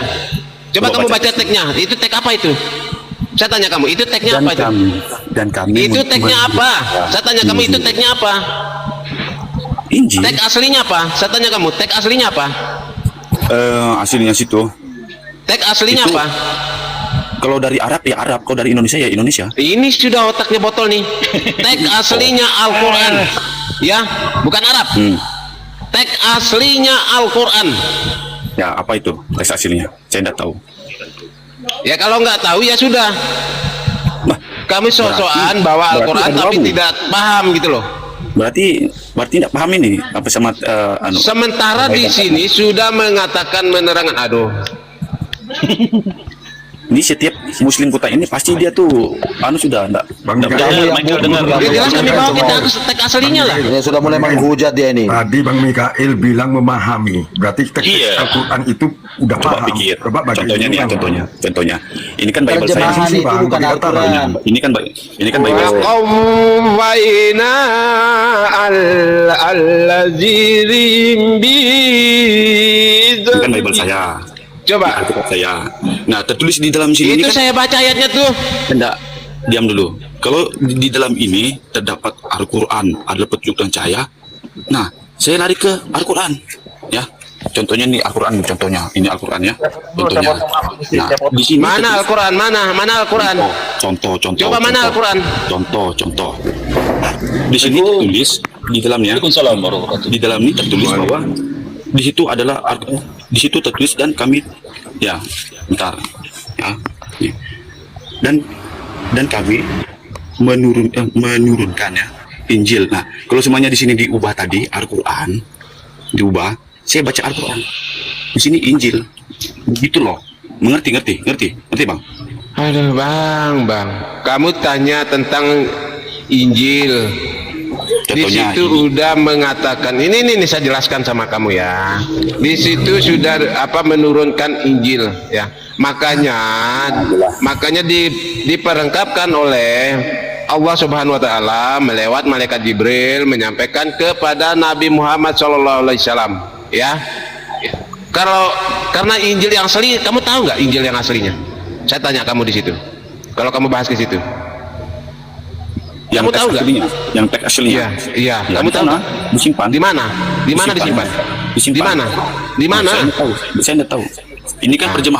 [SPEAKER 8] Coba kamu baca teksnya. Itu teks apa itu? Saya tanya kamu, itu teksnya apa itu?
[SPEAKER 7] Dan kami
[SPEAKER 8] Itu teksnya apa? Saya tanya kamu, itu teksnya apa?
[SPEAKER 7] Injil.
[SPEAKER 8] Teks aslinya apa? Saya tanya kamu, teks aslinya apa?
[SPEAKER 7] Aslinya situ.
[SPEAKER 8] Teks aslinya
[SPEAKER 7] Itu-
[SPEAKER 8] apa?
[SPEAKER 7] Kalau dari Arab ya Arab, kalau dari Indonesia ya Indonesia.
[SPEAKER 8] Ini sudah otaknya botol nih. Teks aslinya Al-Quran, ya, bukan Arab. Teks aslinya Al-Quran.
[SPEAKER 7] Ya apa itu teks aslinya? Saya tidak tahu.
[SPEAKER 8] Ya kalau nggak tahu ya sudah.
[SPEAKER 7] Nah,
[SPEAKER 8] Kami sok-sokan
[SPEAKER 7] berarti-
[SPEAKER 8] bawa
[SPEAKER 7] berarti
[SPEAKER 8] Al-Quran
[SPEAKER 7] ada
[SPEAKER 8] tapi
[SPEAKER 7] lagu.
[SPEAKER 8] tidak paham gitu loh.
[SPEAKER 7] Berarti tidak paham ini apa sama
[SPEAKER 8] Sementara di sini sudah mengatakan menerangkan. Aduh,
[SPEAKER 7] ini setiap muslim kota ini pasti dia tuh sudah enggak
[SPEAKER 4] Bang
[SPEAKER 7] enggak
[SPEAKER 4] Mikael.
[SPEAKER 7] percaya.
[SPEAKER 3] Michael dengar.
[SPEAKER 8] ya jelas kami bawa kita teks aslinya lah.
[SPEAKER 2] Ini sudah mulai menghujat dia ini.
[SPEAKER 4] Tadi Bang Mikael bilang memahami, berarti teks
[SPEAKER 3] Iya.
[SPEAKER 4] Al-Quran itu udah
[SPEAKER 7] Coba
[SPEAKER 4] paham.
[SPEAKER 7] pikir.
[SPEAKER 4] Coba baca
[SPEAKER 7] Contohnya nih,
[SPEAKER 4] Bang.
[SPEAKER 7] contohnya. Ini kan Bible saya.
[SPEAKER 2] Terjemahan
[SPEAKER 4] sih,
[SPEAKER 2] itu
[SPEAKER 4] Bang,
[SPEAKER 2] bukan
[SPEAKER 4] bagi
[SPEAKER 2] Al-Quran.
[SPEAKER 7] Ini kan Bible saya.
[SPEAKER 8] Waqawwaina al-lazirin
[SPEAKER 7] Ini kan Bible saya.
[SPEAKER 8] Coba,
[SPEAKER 7] Alkitab saya. Nah, tertulis di dalam sini ini
[SPEAKER 8] itu
[SPEAKER 7] kan
[SPEAKER 8] saya baca ayatnya tuh.
[SPEAKER 7] enggak. Diam dulu. Kalau di dalam ini terdapat Al-Quran, ada petunjuk dan cahaya. Nah, saya lari ke Al-Quran, ya. Contohnya nih Al-Quran, contohnya. Ini Al-Quran ya. Contohnya. Nah, di sini
[SPEAKER 8] Mana Al-Quran? Mana Al-Quran?
[SPEAKER 7] contoh.
[SPEAKER 8] Coba mana Al-Quran?
[SPEAKER 7] Contoh. Di sini tertulis di dalamnya.
[SPEAKER 3] Waalaikumsalam warahmatullahi
[SPEAKER 7] Di dalam ini tertulis bahwa di situ adalah di situ tertulis dan kami ya bentar ya nih. dan kami menurunkan ya Injil. Nah, kalau semuanya di sini diubah tadi Al-Quran diubah, saya baca Al-Quran di sini Injil begitu loh. Ngerti Bang?
[SPEAKER 8] Aduh bang, kamu tanya tentang Injil. Di
[SPEAKER 7] Contohnya
[SPEAKER 8] situ
[SPEAKER 7] ini.
[SPEAKER 8] udah mengatakan ini saya jelaskan sama kamu ya. Di situ sudah menurunkan Injil ya. Makanya diperlengkapkan oleh Allah Subhanahu wa taala melewat malaikat Jibril menyampaikan kepada Nabi Muhammad SAW ya. Karena Injil yang asli, kamu tahu nggak Injil yang aslinya? Saya tanya kamu di situ. Kalau kamu bahas ke situ. Kamu tahu nggak?
[SPEAKER 7] Yang teks aslinya.
[SPEAKER 8] Iya.
[SPEAKER 7] Ya,
[SPEAKER 8] Kamu tahu nggak?
[SPEAKER 7] Disimpan.
[SPEAKER 8] Di mana? Di mana disimpan? Di mana? Di mana?
[SPEAKER 7] Saya nggak tahu. Ini kan terjemahan